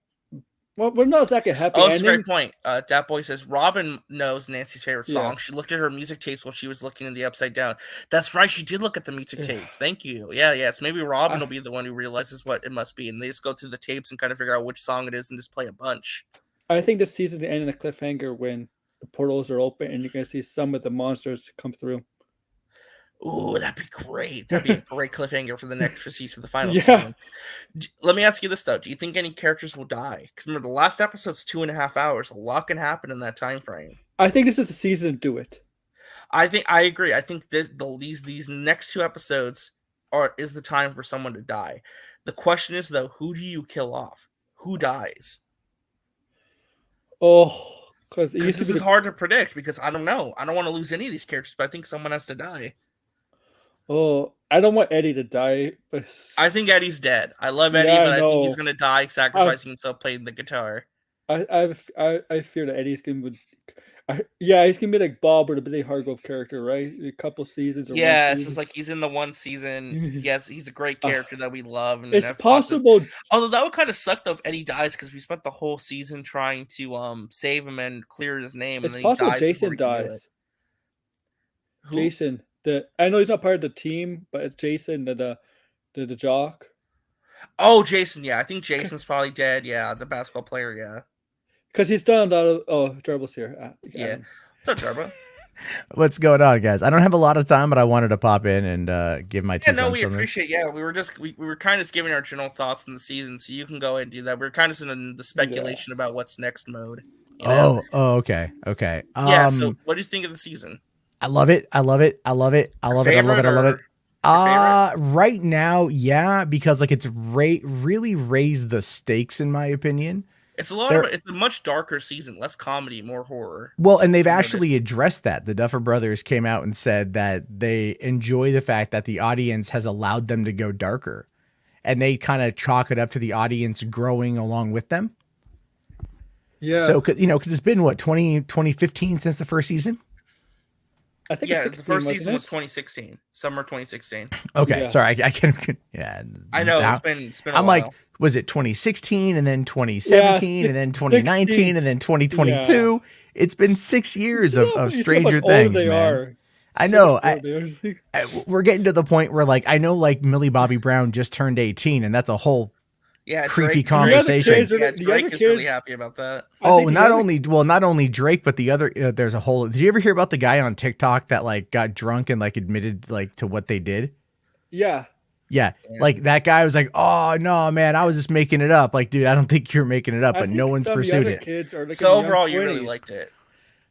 Well, we're not exactly a happy Oh, that's a ending. great point. Dat Boy says Robin knows Nancy's favorite Yeah. song. She looked at her music tapes while she was looking in the Upside Down. That's right. She did look at the music Yeah. tapes. Thank you. Yeah, yes. Maybe Robin I will be the one who realizes what it must be, and they just go through the tapes and kind of figure out which song it is and just play a bunch. I think this season to end in a cliffhanger when the portals are open and you're gonna see some of the monsters come through. Ooh, that'd be great. That'd be a great cliffhanger for the next season, the final Yeah. season. Let me ask you this though: do you think any characters will die? Because remember, the last episode's 2.5 hours. A lot can happen in that time frame. I think this is a season to do it. I agree. I think these next 2 episodes is the time for someone to die. The question is though, who do you kill off? Who dies? Oh, because it Because used to this be is the hard to predict. Because I don't know. I don't want to lose any of these characters, but I think someone has to die. oh, I don't want Eddie to die, but I think Eddie's dead. I love Eddie, yeah, I but I think he's know. gonna die I sacrificing himself playing the guitar. I fear that Eddie's gonna be. Yeah, he's gonna be like Bob or the Billy Hargrove character, right? A couple seasons or one Yeah, it's just season. like he's in the one season. He's a great Uh, character that we love and it's have fought this. possible. Although that would kind of suck though if Eddie dies because we spent the whole season trying to save him and clear his name, and It's then he possible dies before Jason we can do it. dies. Who? Jason, the I know he's not part of the team, but it's Jason, the jock. Oh, Jason. Yeah, I think Jason's probably dead. Yeah, the basketball player. Yeah, Because he's done a lot of. Oh, Gerbils here. yeah. Adam. What's up, Jarbo? What's going on, guys? I don't have a lot of time, but I wanted to pop in and give my Yeah, two no, cents we on this. appreciate. Yeah, we were kind of just giving our general thoughts on the season, so you can go ahead and do that. We're kind of in the Yeah. speculation about what's next mode. You know? Oh, okay, okay. Yeah. So, what do you think of the season? I love it. I love it. I love it. I Your love it. I love favorite it. I love or it. your favorite? Right now, yeah, because like it's really raised the stakes in my opinion. It's a lot of They're it's a much darker season, less comedy, more horror. well, and they've I've noticed. actually addressed that. The Duffer Brothers came out and said that they enjoy the fact that the audience has allowed them to go darker, and they kind of chalk it up to the audience growing along with them. Yeah. So, because it's been what 2015 since the first season. I think Yeah, it's 16, the first wasn't season it? was 2016, summer 2016. Okay, Yeah. sorry, I can. Yeah, I know now- it's been a I'm while. like, was it 2016 and then 2017 and then 2019 16. and then 2022? It's been 6 years of You see how Stranger much older Things, they man. are. I So know. much older they are. We're getting to the point where, like, I know, like, Millie Bobby Brown just turned 18, and that's a whole Yeah, creepy Drake, conversation. kids are- Yeah, the Drake other is really kids- happy about that. I Oh, think the not other- not only Drake, but the other. There's a whole. Did you ever hear about the guy on TikTok that like got drunk and like admitted like to what they did? Yeah. Yeah, Yeah. like that guy was like, "Oh no, man, I was just making it up." Like, dude, I don't think you're making it up, I but think no one's some of the pursued other it. Kids are like So in the young overall, you really 20s. liked it.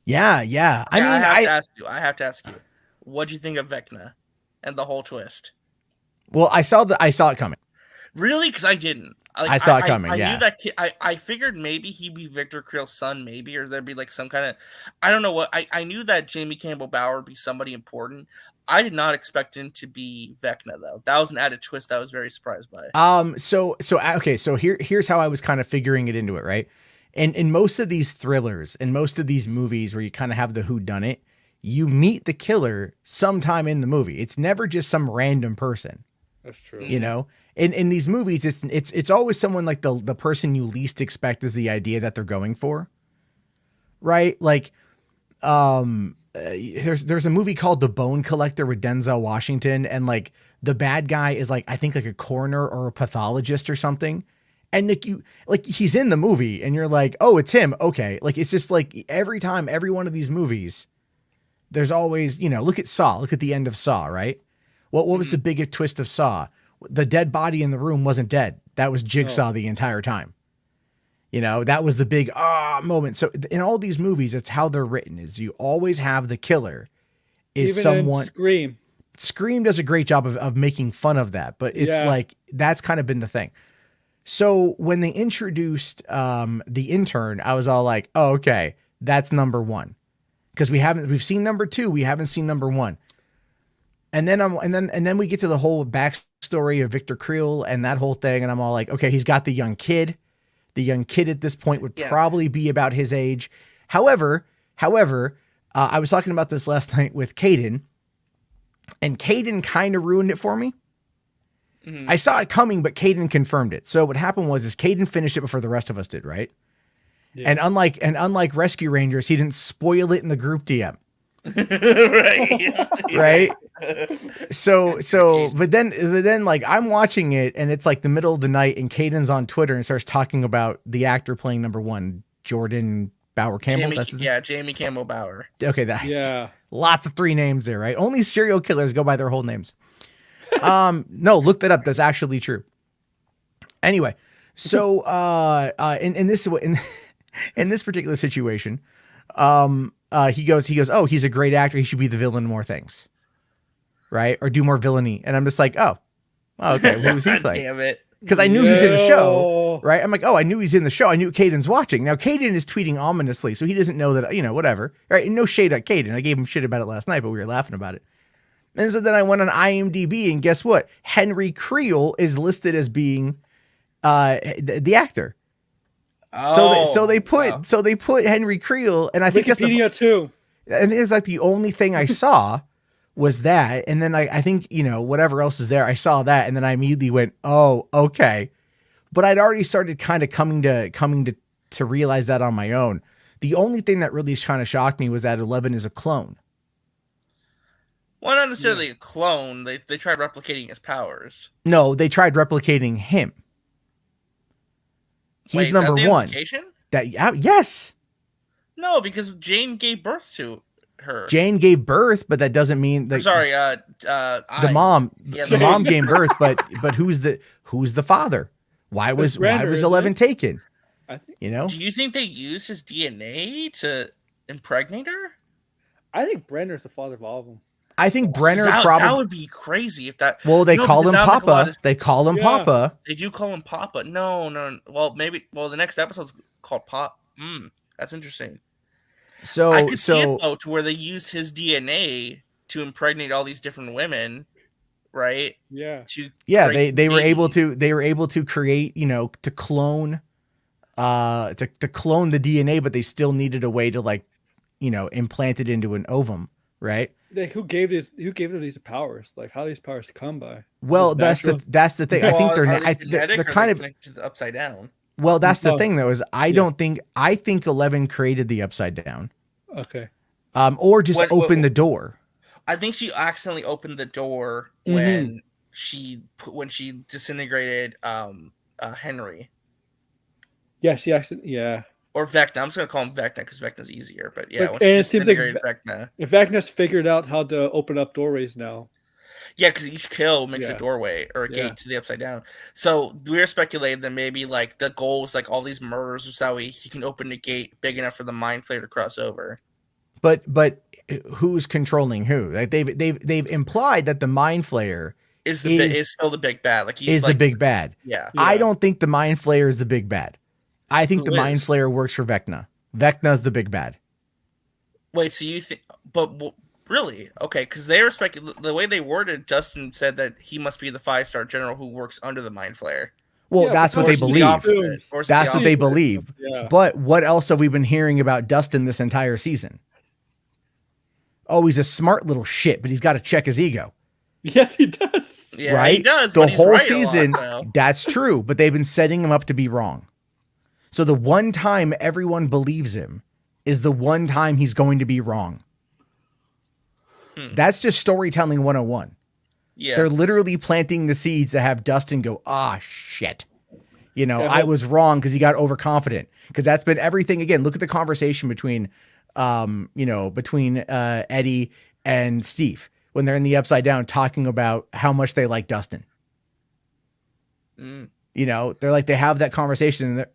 Yeah, yeah. I mean, I have to ask you, what'd you think of Vecna and the whole twist? well, I saw it coming. Really? Because I didn't. Like, I saw it coming, I yeah. knew that kid. I figured maybe he'd be Victor Creel's son, maybe, or there'd be like some kind of, I don't know what. I knew that Jamie Campbell Bower would be somebody important. I did not expect him to be Vecna though. That was an added twist that I was very surprised by. Okay, so here's how I was kind of figuring it into it, right? And in most of these thrillers and most of these movies where you kind of have the whodunit, you meet the killer sometime in the movie. It's never just some random person. That's true. You know, in these movies, it's always someone like the person you least expect is the idea that they're going for, right? Like, there's a movie called The Bone Collector with Denzel Washington, and like the bad guy is like I think like a coroner or a pathologist or something, and like he's in the movie, and you're like, oh, it's him, okay? Like it's just like every time, every one of these movies, there's always look at Saw, look at the end of Saw, right? What was the biggest twist of Saw? The dead body in the room wasn't dead. That was Jigsaw the entire time. That was the big moment. So in all these movies, it's how they're written is you always have the killer is Even someone. in Scream. Scream does a great job of making fun of that, but it's Yeah. like that's kind of been the thing. So when they introduced the intern, I was all like, oh, okay, that's number one. Because we've seen number two, we haven't seen number one. And then we get to the whole backstory of Victor Creel and that whole thing, and I'm all like, okay, he's got the young kid. The young kid at this point would probably be about his age. However, I was talking about this last night with Caden, and Caden kind of ruined it for me. Mm-hmm. I saw it coming, but Caden confirmed it. So what happened was Caden finished it before the rest of us did, right? Yeah. And unlike Rescue Rangers, he didn't spoil it in the group DM. Right. So but then like I'm watching it and it's like the middle of the night and Caden's on Twitter and starts talking about the actor playing number one, Jordan Bower Campbell. Jamie Campbell Bower. Okay, lots of three names there, right? Only serial killers go by their whole names. No, look that up. That's actually true. Anyway, so in this particular situation, he goes, oh, he's a great actor. He should be the villain in more things, right? Or do more villainy. And I'm just like, oh okay. Who was he playing? Damn it. Because I knew he's in the show, right? I'm like, oh, I knew he's in the show. I knew Caden's watching. Now, Caden is tweeting ominously, so he doesn't know that, whatever. Right? And no shade at Caden. I gave him shit about it last night, but we were laughing about it. And so then I went on IMDb, and guess what? Henry Creel is listed as being the actor. Oh, so they put Henry Creel, and I think Wikipedia too. And it's like the only thing I saw was that, and then I think whatever else is there, I saw that, and then I immediately went, oh, okay. But I'd already started kind of coming to realize that on my own. The only thing that really kind of shocked me was that 11 is a clone. Well, not necessarily a clone. They tried replicating his powers. No, they tried replicating him. He's number one. Implication? Yes. No, because Jane gave birth to her. Jane gave birth, but that doesn't mean I'm that sorry. the mom, Yeah, the mom gave birth, but who's the father? Why was Brenner, isn't 11 it? taken? I think You know, Do you think they used his DNA to impregnate her? Brenner's the father of all of them. I think 'Cause Brenner that probably. would be crazy if that. Well, they No, call because him that would make a lot Papa. of- They call him Yeah. Papa. They do call him Papa. No. Well, maybe. Well, the next episode's called Pop. That's interesting. So I could see it though, to where they used his DNA to impregnate all these different women, right? Yeah. To yeah, create they were able babies. to create, to clone to clone the DNA, but they still needed a way to implant it into an ovum, right? Like, who gave them these powers? Like, how do these powers come by? Well, Just that's the thing. I think Well, are they they're genetic or kind are of they connected to the upside down? well. That's the Oh, thing though, is I think 11 created the upside down, Okay. or just What- opened what- the door. I think she accidentally opened the door Mhm. when she disintegrated Henry Yeah, she actually. Yeah. or Vecna. I'm just gonna call him Vecna because Vecna's easier. But yeah, Like, when she and it seems like disintegrated Vecna, If Agnes figured out how to open up doorways now. yeah, because each kill makes Yeah. a doorway or a Yeah. gate to the upside down. So we were speculating that maybe like the goal is like all these murders is how he can open a gate big enough for the mind flayer to cross over. But who's controlling who? Like they've implied that the mind flayer Is Is- still the big bad? Like he's is like the big bad. yeah. Yeah. I don't think the mind flayer is the big bad. I think Who the mind is? flayer works for Vecna. Vecna's the big bad. Wait, so you think? But really, okay? Because they were the way they worded. Justin said that he must be the 5-star general who works under the mind flayer. Well, Yeah, that's but what they that's the believe. opposite. Or is it That's the what they opposite? believe. Yeah. But what else have we been hearing about Dustin this entire season? Oh, he's a smart little shit, but he's got to check his ego. Yes, he does. Yeah, right? he does. The but he's whole right a lot, season, though. that's true, but they've been setting him up to be wrong. So the one time everyone believes him is the one time he's going to be wrong. That's just storytelling 101. Yeah, They're literally planting the seeds to have Dustin go, shit. Yeah, I was wrong because he got overconfident. Because that's been everything. Again, look at the conversation between Eddie and Steve when they're in the upside down talking about how much they like Dustin. Mm. They're like, they have that conversation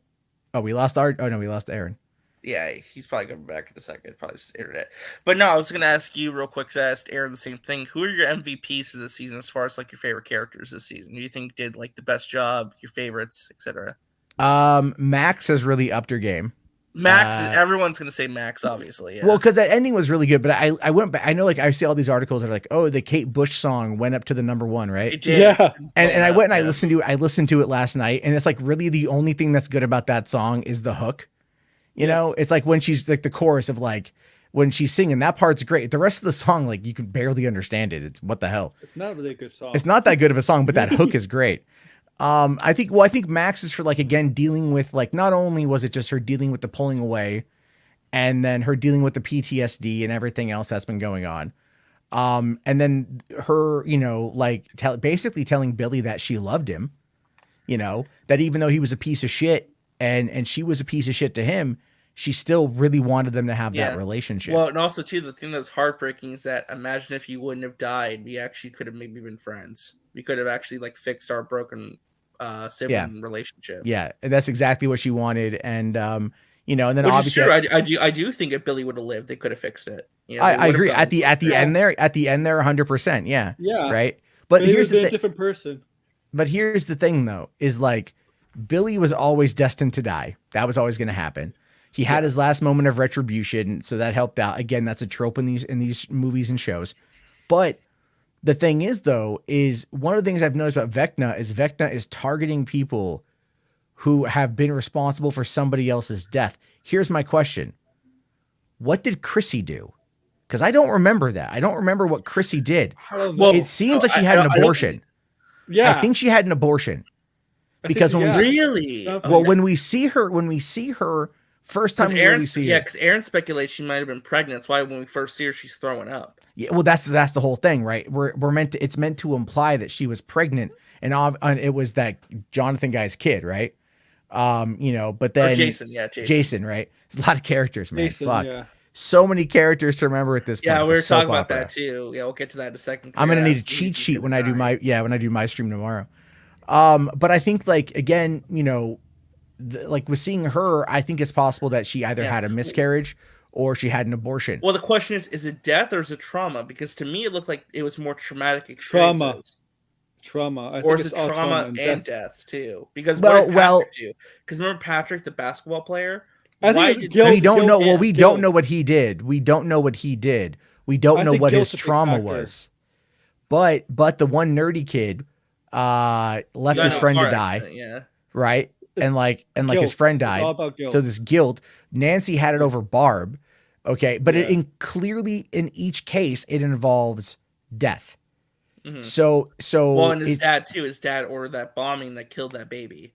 and we lost Aaron. yeah. He's probably coming back in a second. Probably just internet. But no, I was gonna ask you real quick. 'Cause I asked Aaron the same thing. Who are your MVPs for this season as far as like your favorite characters this season? Who do you think did like the best job? Your favorites, etc. Max has really upped her game. Max. Everyone's gonna say Max, obviously. Yeah. Well, because that ending was really good, but I went back. I know, like, I see all these articles that are like, oh, the Kate Bush song went up to the number 1, right? it did. Yeah. And I went and I Yeah. listened to it last night, and it's like really the only thing that's good about that song is the hook. It's like when she's like the chorus of like when she's singing, that part's great. The rest of the song, like, you can barely understand it. It's what the hell. It's not really a good song. It's not that good of a song, but that hook is great. I think Max is for, like, again, dealing with, like, not only was it just her dealing with the pulling away and then her dealing with the PTSD and everything else that's been going on. And then her, basically telling Billy that she loved him, that even though he was a piece of shit and she was a piece of shit to him, she still really wanted them to have that relationship. Well, and also too, the thing that's heartbreaking is that imagine if you wouldn't have died, we actually could have maybe been friends. We could have actually like fixed our broken sibling relationship. Yeah, and that's exactly what she wanted. And and then Which obviously is true. I do think if Billy would have lived, they could have fixed it. I agree. At the end there, 100%. Yeah. Yeah. Right. But he here's was the a different person. But here's the thing, though, is like Billy was always destined to die. That was always going to happen. He had his last moment of retribution, so that helped out. Again, that's a trope in these movies and shows. But the thing is, though, is one of the things I've noticed about Vecna is targeting people who have been responsible for somebody else's death. Here's my question. What did Chrissy do? Because I don't remember that. I don't remember what Chrissy did. I don't know. Well, It seems like she had an abortion. yeah. I think she had an abortion. Because when we Really? Well, Well, when we see her first time we really see her. because Aaron speculates she might have been pregnant. That's why when we first see her, she's throwing up. Yeah, well, that's the whole thing, right? It's meant to imply that she was pregnant, and it was that Jonathan guy's kid, right? But then Or Jason, Jason, right? There's a lot of characters, man. Jason, Fuck. yeah. So many characters to remember at this point. Yeah, we were Soap talking about opera. that too. Yeah, we'll get to that in a second. I'm gonna need a Yes, cheat he's sheet gonna when I do die. my stream tomorrow. But I think like again, like with seeing her, I think it's possible that she either Yeah. had a miscarriage or she had an abortion. Well, the question is it death or is it trauma? Because to me, it looked like it was more traumatic Trauma. experiences. Trauma. I Or think is it's it all trauma and and death. death too? Because Well- what did well- Patrick do? Because remember Patrick, the basketball player? I think Why it's did guilt. We don't know. Well, guilt, we guilt. don't know what he did. We don't know what he did. We don't I know think what guilt's his a big trauma factor. was. But the one nerdy kid left got his in a friend to car die, accident, Yeah. right? And like his Guilt. friend It's all died. about guilt. So this guilt, Nancy had it over Barb. Okay, but Yeah. clearly in each case it involves death. Mhm. So Well, and his it- dad too. His dad ordered that bombing that killed that baby.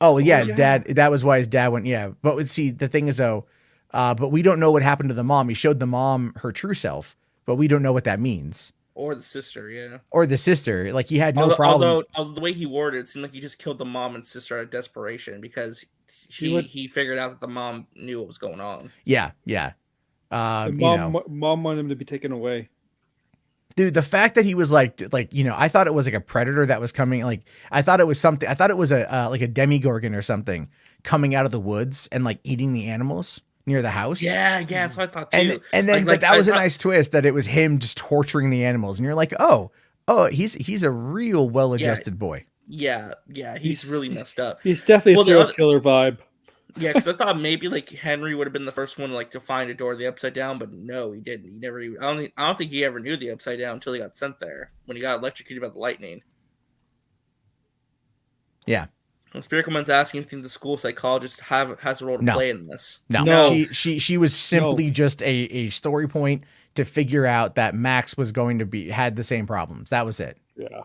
oh yeah, his yeah. dad. That was why his dad went. Yeah, but see, the thing is though, but we don't know what happened to the mom. He showed the mom her true self, but we don't know what that means. Or the sister, yeah. Or the sister. Like he had no although, problem. although the way he worded it seemed like he just killed the mom and sister out of desperation because He was- he figured out that the mom knew what was going on. Yeah. The You mom, know, mom wanted him to be taken away. dude, the fact that he was like, I thought it was like a predator that was coming. Like, I thought it was something. I thought it was a like a demigorgon or something coming out of the woods and like eating the animals near the house. Yeah, that's what I thought too. And then, Like, but that I was a thought- nice twist that it was him just torturing the animals, and you're like, oh, he's a real well-adjusted boy. Yeah, he's really messed up. He's definitely Well, a the serial other- killer vibe. Yeah, because I thought maybe like Henry would have been the first one like to find a door to the Upside Down, but no, he didn't. He never. I don't think he ever knew the Upside Down until he got sent there when he got electrocuted by the lightning. Yeah. When Spiricleman's asking if you think the school psychologist has a role to No. play in this. No. She was simply just a story point to figure out that Max was going to had the same problems. That was it. Yeah.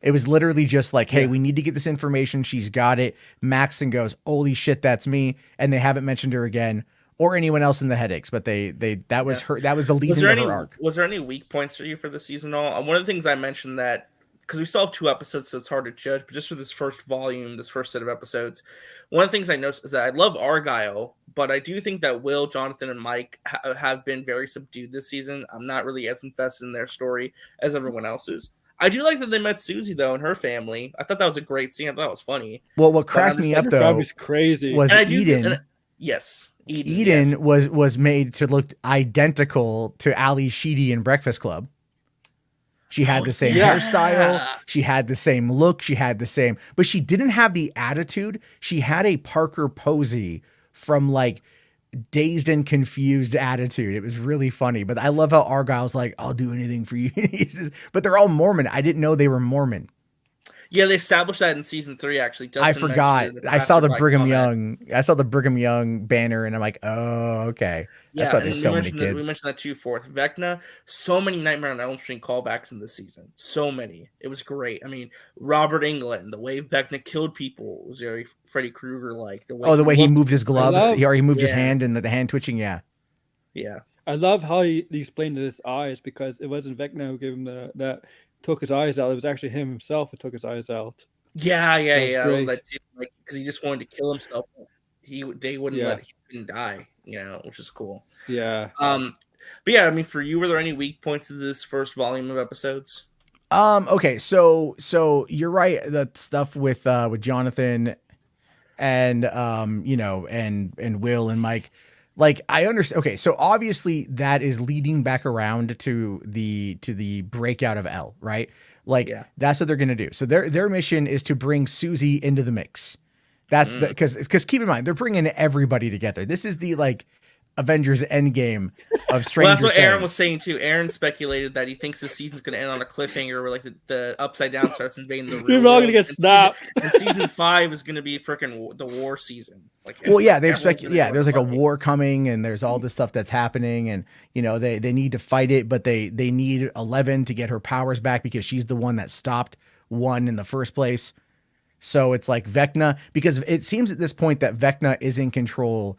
It was literally just like, hey, Yeah. we need to get this information. She's got it. Maxon goes, holy shit, that's me. And they haven't mentioned her again or anyone else in the headaches, but that was her. That was the lead Was into there her any arc. was there any weak points for you for the season? All one of the things I mentioned that because we still have 2 episodes, so it's hard to judge. But just for this first volume, this first set of episodes, one of the things I noticed is that I love Argyle, but I do think that Will, Jonathan, and Mike have been very subdued this season. I'm not really as invested in their story as everyone else is. I do like that they met Susie though and her family. I thought that was a great scene. I thought that was funny. Well, what cracked me up Her though family's crazy. was And I do Eden. yes, Eden yes. was made to look identical to Ali Sheedy in Breakfast Club. She had the same yeah. hairstyle. She had the same look. She had the same, but she didn't have the attitude. She had a Parker Posey from like Dazed and Confused attitude. It was really funny, but I love how Argyle's like, I'll do anything for you. But they're all Mormon. I didn't know they were Mormon. Yeah, they established that in season 3. Actually, I Justin forgot. mentioned it in I saw the passerby Brigham comment. Young. I saw the Brigham Young banner, and I'm like, oh, okay. That's why and there's we so many mentioned that- We kids. mentioned that too. Fourth, Vecna. So many Nightmare on Elm Street callbacks in this season. So many. It was great. I mean, Robert Englund, the way Vecna killed people was very Freddy Krueger like. The way He looked- moved his gloves. love- He already moved his Yeah. hand, and the hand twitching. Yeah. Yeah, I love how he explained his eyes because it wasn't Vecna who gave him that took his eyes out. It was actually him himself who took his eyes out. yeah. was I love great. that too. Like because he just wanted to kill himself. They wouldn't Yeah. let him die. Which is cool. Yeah. But yeah, I mean, for you, were there any weak points to this first volume of episodes? Okay. So you're right. That stuff with Jonathan and and Will and Mike. Like I understand. Okay. So obviously that is leading back around to the breakout of L, right? Like Yeah. that's what they're gonna do. So their mission is to bring Susie into the mix. That's because keep in mind they're bringing everybody together. This is the like Avengers Endgame of Stranger Well, that's what Aaron Things. was saying too. Aaron speculated that he thinks the season's going to end on a cliffhanger where like the Upside Down starts invading the real You're all world. gonna get And snapped. And season 5 is going to be freaking the war season. Like, Well, yeah, they've everyone's gonna go there's like a fucking- war coming, and there's all this stuff that's happening, and they need to fight it, but they need 11 to get her powers back because she's the one that stopped 1 in the first place. So it's like Vecna, because it seems at this point that Vecna is in control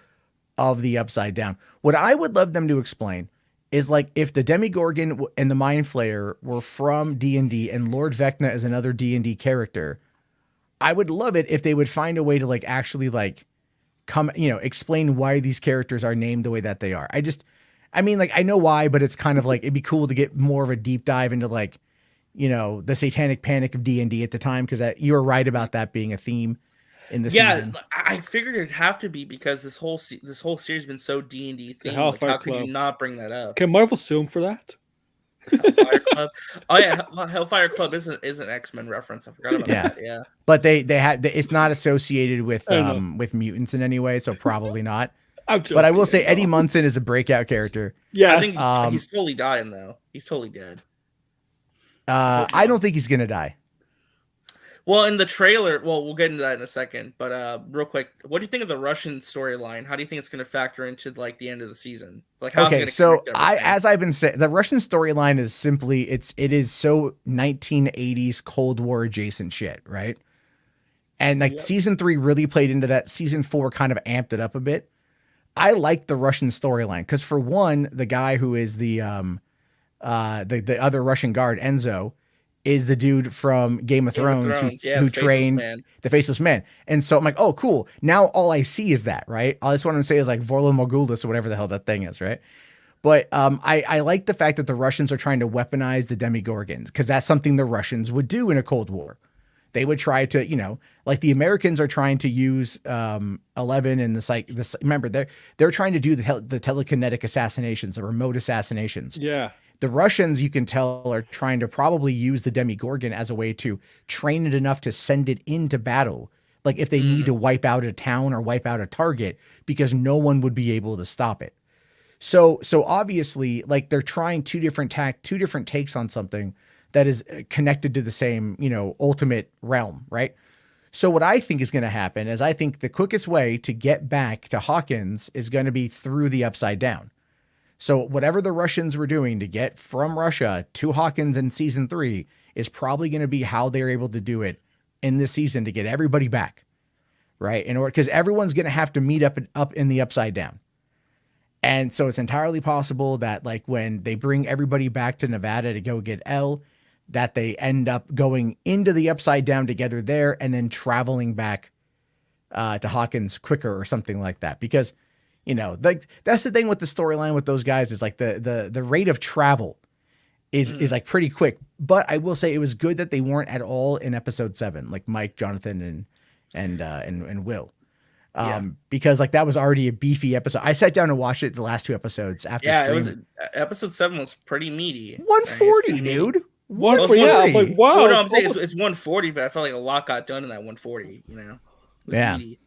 of the Upside Down. What I would love them to explain is like if the Demigorgon and the Mind Flayer were from D&D and Lord Vecna is another D&D character, I would love it if they would find a way to like actually like explain why these characters are named the way that they are. I mean, like, I know why, but it's kind of like, it'd be cool to get more of a deep dive into, like, the satanic panic of D&D at the time, because you were right about that being a theme in the season. I figured it'd have to be, because this whole series has been so D&D themed. Like, Hellfire how could Club. you not bring that up? Can Marvel sue him for that? Hellfire Club. Oh yeah, Hellfire Club is an X-Men reference. I forgot about that. Yeah, but it's not associated with mutants in any way, so probably not. But I will say Eddie Munson is a breakout character. Yeah, I think he's totally dying though. He's totally dead. I don't think he's gonna die. Well, in the trailer, we'll get into that in a second. But real quick, what do you think of the Russian storyline? How do you think it's going to factor into like the end of the season? Like, how's it going to as I've been saying, the Russian storyline is simply it is so 1980s Cold War adjacent shit, right? And like season 3 really played into that. Season 4 kind of amped it up a bit. I like the Russian storyline because, for one, the guy who is the other Russian guard, Enzo, is the dude from Game of Thrones who trained the Faceless Man. And so I'm like, oh, cool. Now all I see is that, right? All I just want to say is like Vorlo Morgulis or whatever the hell that thing is, right? But I like the fact that the Russians are trying to weaponize the Demigorgons, because that's something the Russians would do in a Cold War. They would try to, like the Americans are trying to use 11 and remember, they're trying to do the telekinetic assassinations, the remote assassinations. Yeah. The Russians, you can tell, are trying to probably use the Demigorgon as a way to train it enough to send it into battle. Like if they need to wipe out a town or wipe out a target, because no one would be able to stop it. So obviously, like, they're trying two different takes on something that is connected to the same, ultimate realm, right? So what I think is going to happen is, I think the quickest way to get back to Hawkins is going to be through the Upside Down. So whatever the Russians were doing to get from Russia to Hawkins in season 3 is probably going to be how they're able to do it in this season to get everybody back, right? Because everyone's going to have to meet up in the Upside Down. And so it's entirely possible that, like, when they bring everybody back to Nevada to go get Elle, that they end up going into the Upside Down together there and then traveling back to Hawkins quicker or something like that. Because, like, that's the thing with the storyline with those guys, is like the rate of travel is like pretty quick. But I will say it was good that they weren't at all in episode 7, like Mike, Jonathan, and Will. Because like that was already a beefy episode. I sat down and watched it the last 2 episodes after. Yeah, it was episode 7 was pretty meaty. 140, dude. 140. Yeah, I'm like, wow. Well, no, I'm saying it's 140, but I felt like a lot got done in that 140. It was meaty.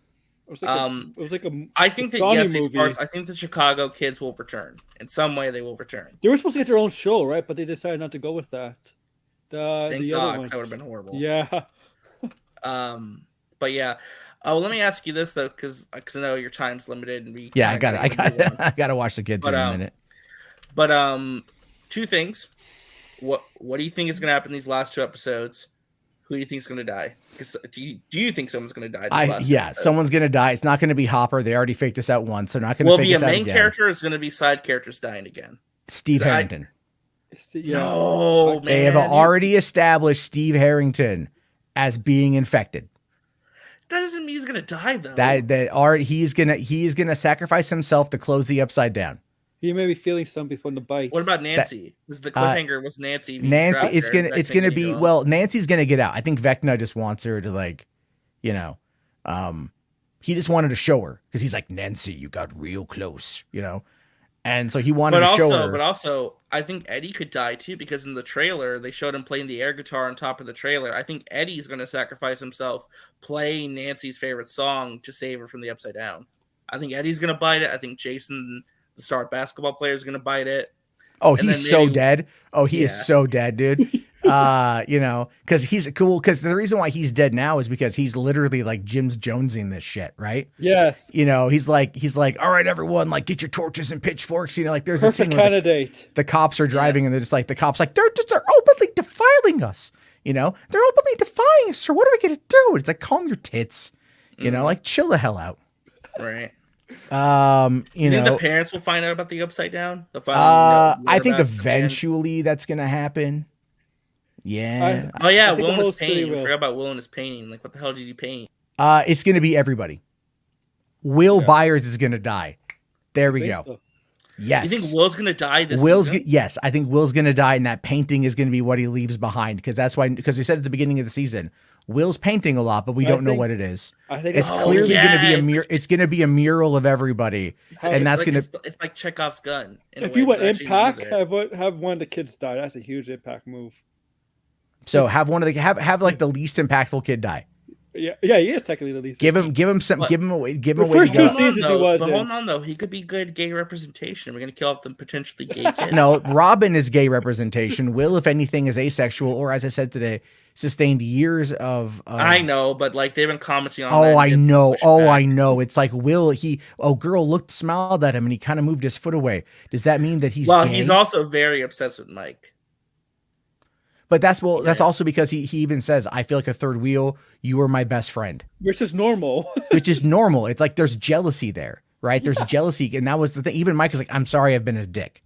It was like a I think that I think the Chicago kids will return in some way. They will return. They were supposed to get their own show, right? But they decided not to go with that. Thank God, because that would have been horrible. Yeah. But yeah. Let me ask you this though, because I know your time's limited, and I got to watch the kids in a minute. But 2 things. What do you think is going to happen in these last 2 episodes? Who do you think is going to die? Because do you think someone's going to die? Someone's going to die. It's not going to be Hopper. They already faked this out once. They're not going to fake this out again. Will it be a main character, or is going to be side characters dying again? Steve Harrington. No, man. They have already established Steve Harrington as being infected. That doesn't mean he's going to die, though. He's gonna sacrifice himself to close the Upside Down. He may be feeling something from the bite. What about Nancy? This is the cliffhanger. Was Nancy? It's gonna be. Well, Nancy's gonna get out. I think Vecna just wants her to, like, he just wanted to show her, because he's like, Nancy, you got real close, and so he wanted to show her. But also, I think Eddie could die too, because in the trailer they showed him playing the air guitar on top of the trailer. I think Eddie's gonna sacrifice himself playing Nancy's favorite song to save her from the Upside Down. I think Eddie's gonna bite it. I think Jason, the star basketball player, is going to bite it. Oh, he's so dead. Oh, he is so dead, dude. Because he's cool. Because the reason why he's dead now is because he's literally like Jim's Jonesing this shit, right? Yes. He's like, all right, everyone, like, get your torches and pitchforks. Like, there's a scene where the cops are driving, and they're just like, the cops like, they're openly defiling us. They're openly defying us. So what are we gonna do? It's like, calm your tits. Like, chill the hell out. Right. You think the parents will find out about the Upside Down? I think eventually that's gonna happen. Yeah. Will and his painting. We forgot about Will and his painting. Like, what the hell did he paint? It's gonna be everybody. Will Yeah. Byers is gonna die. There we go. So. Yes. You think Will's gonna die this season? Yes, I think Will's gonna die, and that painting is gonna be what he leaves behind, because we said at the beginning of the season, Will's painting a lot, but we don't know what it is. I think It's clearly gonna be it's gonna be a mural of everybody, and that's gonna. It's like Chekhov's gun. If you want impact, have one of the kids die. That's a huge impact move. So have one of the have like the least impactful kid die. Yeah, he is technically the least. Give him some. Give him away. Give him the away. First two seasons he was. But hold on though, he could be good gay representation. We're gonna kill off the potentially gay kid. No, Robin is gay representation. Will, if anything, is asexual, or as I said today, sustained years of. I know, but like they've been commenting on. Oh, I know. Oh, I know. It's like Will. Girl smiled at him, and he kind of moved his foot away. Does that mean that he's? Well, gay? he's also very obsessed with Mike. But that's also because he even says, I feel like a third wheel. You are my best friend. Which is normal. Which is normal. It's like there's jealousy there, right? There's jealousy. And that was the thing. Even Mike is like, I'm sorry I've been a dick,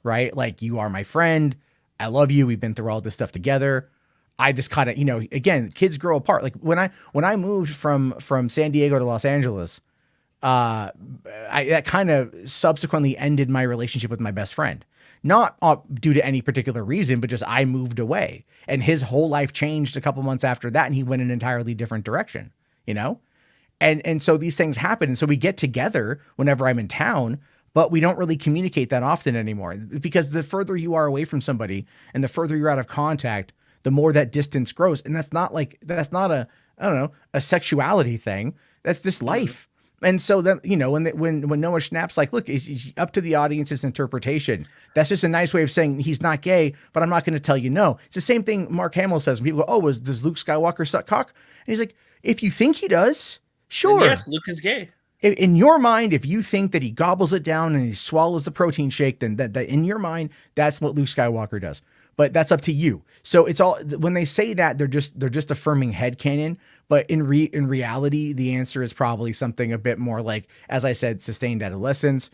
right? Like, you are my friend. I love you. We've been through all this stuff together. I just kind of, again, kids grow apart. Like when I moved from San Diego to Los Angeles, that kind of subsequently ended my relationship with my best friend. Not due to any particular reason, but just I moved away, and his whole life changed a couple months after that, and he went in an entirely different direction, And so these things happen, and so we get together whenever I'm in town, but we don't really communicate that often anymore, because the further you are away from somebody and the further you're out of contact, the more that distance grows. And that's not a sexuality thing. That's just life. And so then, when Noah Schnapp's like, look, it's up to the audience's interpretation. That's just a nice way of saying he's not gay, but I'm not going to tell you no. It's the same thing Mark Hamill says when people go, does Luke Skywalker suck cock? And he's like, if you think he does, sure. And yes, Luke is gay. In your mind, if you think that he gobbles it down and he swallows the protein shake, then that in your mind, that's what Luke Skywalker does. But that's up to you. So it's all, when they say that, they're just affirming headcanon. But in reality, the answer is probably something a bit more like, as I said, sustained adolescence,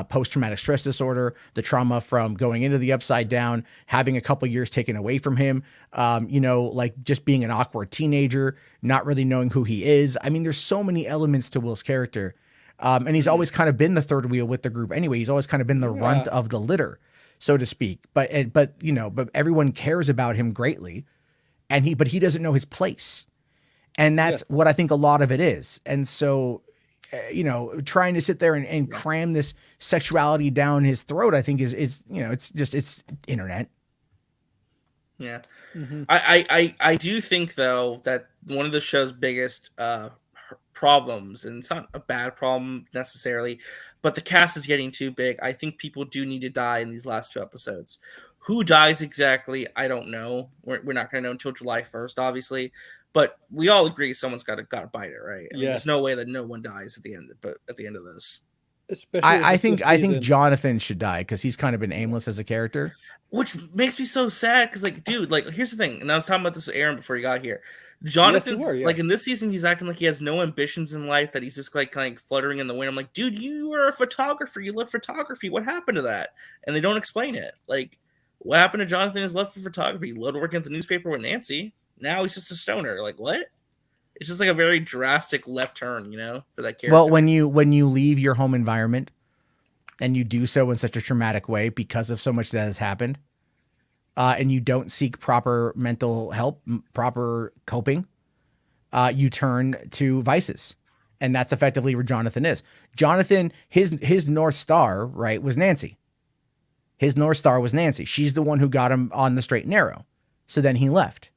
post-traumatic stress disorder, the trauma from going into the Upside Down, having a couple years taken away from him, like just being an awkward teenager, not really knowing who he is. I mean, there's so many elements to Will's character. And he's always kind of been the third wheel with the group anyway. He's always kind of been the runt of the litter, so to speak. But everyone cares about him greatly, but he doesn't know his place. And that's what I think a lot of it is. And so, trying to sit there and cram this sexuality down his throat, I think is it's internet. Yeah. Mm-hmm. I do think though that one of the show's biggest problems, and it's not a bad problem necessarily, but the cast is getting too big. I think people do need to die in these last 2 episodes. Who dies exactly, I don't know. We're not going to know until July 1st, obviously. But we all agree someone's got to bite it, right? I mean, there's no way that no one dies at the end. But at the end of this, I think Jonathan should die because he's kind of been aimless as a character, which makes me so sad. Because dude, here's the thing, and I was talking about this with Aaron before he got here. Jonathan's in this season, he's acting like he has no ambitions in life. That he's just like fluttering in the wind. I'm like, dude, you are a photographer. You love photography. What happened to that? And they don't explain it. Like, what happened to Jonathan? His love for photography. He loved working at the newspaper with Nancy. Now he's just a stoner. Like, what? It's just like a very drastic left turn, for that character. Well, when you leave your home environment and you do so in such a traumatic way because of so much that has happened, and you don't seek proper mental help, proper coping, you turn to vices. And that's effectively where Jonathan is. Jonathan, his North Star, right, was Nancy. His North Star was Nancy. She's the one who got him on the straight and narrow. So then he left.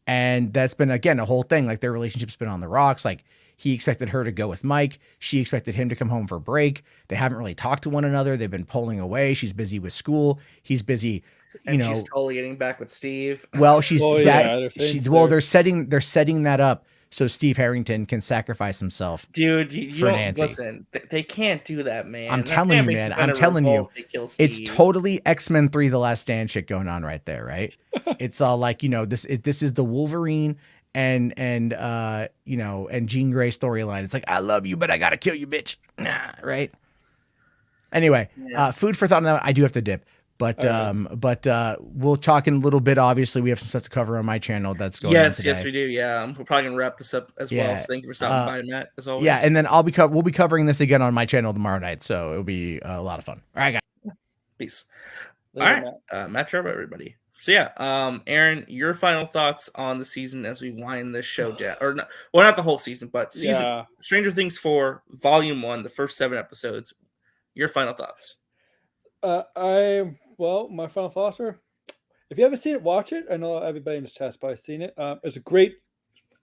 And that's been, again, a whole thing. Like, their relationship's been on the rocks. Like, he expected her to go with Mike. She expected him to come home for break. They haven't really talked to one another. They've been pulling away. She's busy with school. He's busy, she's totally getting back with Steve. Well, they're setting that up so Steve Harrington can sacrifice himself. Dude, for Nancy. Listen, they can't do that, man. I'm telling you, man. I'm telling you. It's totally X-Men 3 The Last Stand shit going on right there, right? It's all like, this is the Wolverine and Jean Grey storyline. It's like, I love you, but I gotta kill you, bitch. Right? Anyway, food for thought on that. I do have to dip. But Alright. we'll talk in a little bit. Obviously, we have some stuff to cover on my channel that's going on today. Yes, we do. Yeah, we're probably gonna wrap this up as well. So thank you for stopping by, Matt, as always. Yeah, and then we'll be covering this again on my channel tomorrow night, so it'll be a lot of fun. All right, guys. Peace. Later, All right, Matt Turbo, everybody. So yeah, Aaron, your final thoughts on the season as we wind this show down, or not, well, not the whole season, but season Stranger Things 4, Volume 1, the first 7 episodes. Your final thoughts. My final thoughts are, if you haven't seen it, watch it. I know everybody in this chat's probably seen it. It's a great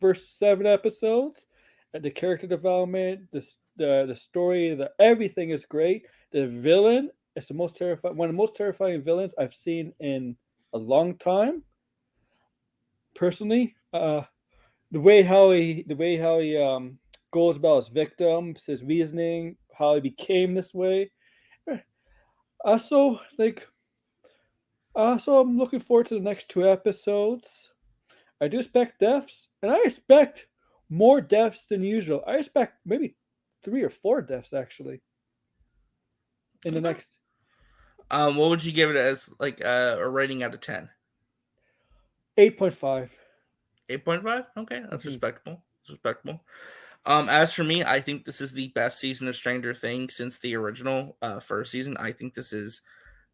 first 7 episodes. The character development, the story, everything is great. The villain is one of the most terrifying villains I've seen in a long time. Personally, the way how he goes about his victims, his reasoning, how he became this way. Also, I'm looking forward to the next 2 episodes. I do expect deaths, and I expect more deaths than usual. I expect maybe 3 or 4 deaths actually in the next. What would you give it as a rating out of 10? 8.5. 8.5? Okay, that's respectable. That's respectable. As for me, I think this is the best season of Stranger Things since the original first season. I think this is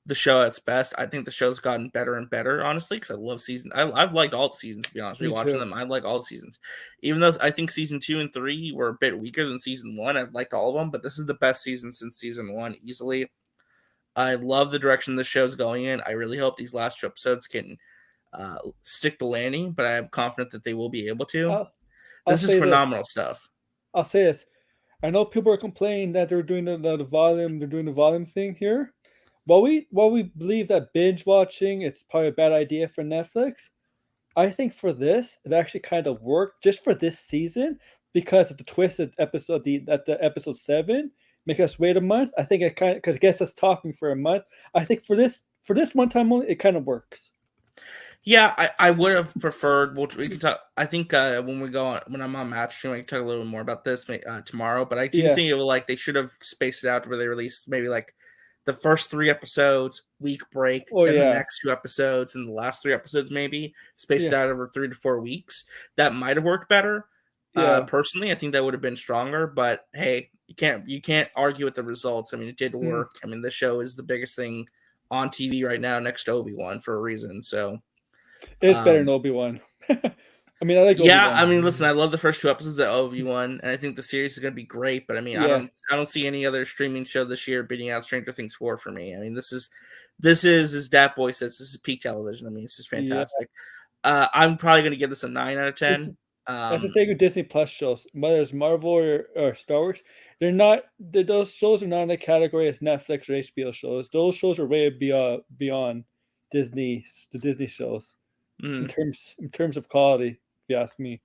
the show at its best. I think the show's gotten better and better, honestly, because I love I've liked all the seasons, to be honest. Rewatching them, I like all the seasons. Even though I think season 2 and 3 were a bit weaker than season 1, I've liked all of them, but this is the best season since season 1, easily. I love the direction the show's going in. I really hope these last 2 episodes can stick the landing, but I'm confident that they will be able to. This is phenomenal stuff. I'll say this. I know people are complaining that they're doing the volume. They're doing the volume thing here. While we believe that binge watching it's probably a bad idea for Netflix, I think for this it actually kind of worked just for this season because of the twisted episode. The episode 7 make us wait a month. I think it kind of because it gets us talking for a month. I think for this one time only, it kind of works. Yeah, I would have preferred. We can talk. I think when I'm on Match Stream, I can talk a little bit more about this tomorrow. But I do think they should have spaced it out where they released maybe the first 3 episodes, week break, then the next 2 episodes, and the last 3 episodes maybe spaced out over 3 to 4 weeks. That might have worked better. Personally, I think that would have been stronger. But hey, you can't argue with the results. I mean, it did work. I mean, the show is the biggest thing on TV right now, next to Obi-Wan for a reason. So. It's better than Obi-Wan. I mean, I like Obi-Wan. Yeah, I mean, listen, I love the first 2 episodes of Obi-Wan, and I think the series is going to be great. But I mean, I don't see any other streaming show this year beating out Stranger Things 4 for me. I mean, this is as Dat Boy says, this is peak television. I mean, this is fantastic. I'm probably going to give this a 9 out of 10. That's the thing with Disney Plus shows, whether it's Marvel or Star Wars. Those shows are not in the category as Netflix or HBO shows. Those shows are way beyond the Disney shows. In terms of quality, if you ask me.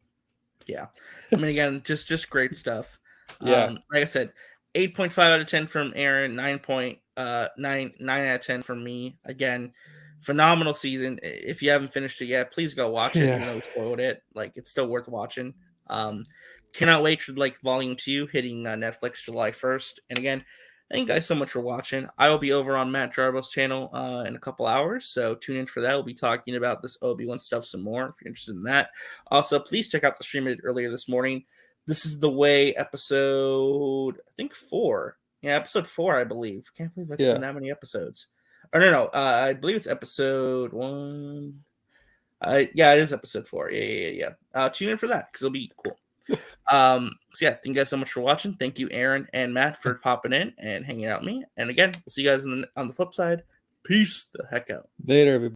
Yeah, I mean, again, just great stuff. Like I said, 8.5 out of 10 from Aaron, 9 out of 10 from me. Again, phenomenal season. If you haven't finished it yet, please go watch it. Even though we spoiled it, it's still worth watching. Cannot wait for volume 2 hitting Netflix July 1st. And again, thank you guys so much for watching. I will be over on Matt Jarbo's channel in a couple hours, so tune in for that. We'll be talking about this Obi-Wan stuff some more if you're interested in that. Also, please check out the stream I did earlier this morning. This is The Way episode, I think 4. Yeah, episode 4, I believe. Can't believe that's been that many episodes. Or no, I believe it's episode 1. Yeah, it is episode 4. Yeah. Tune in for that because it'll be cool. So yeah, thank you guys so much for watching. Thank you, Aaron and Matt, for popping in and hanging out with me. And again, we'll see you guys on the flip side. Peace the heck out. Later, everybody.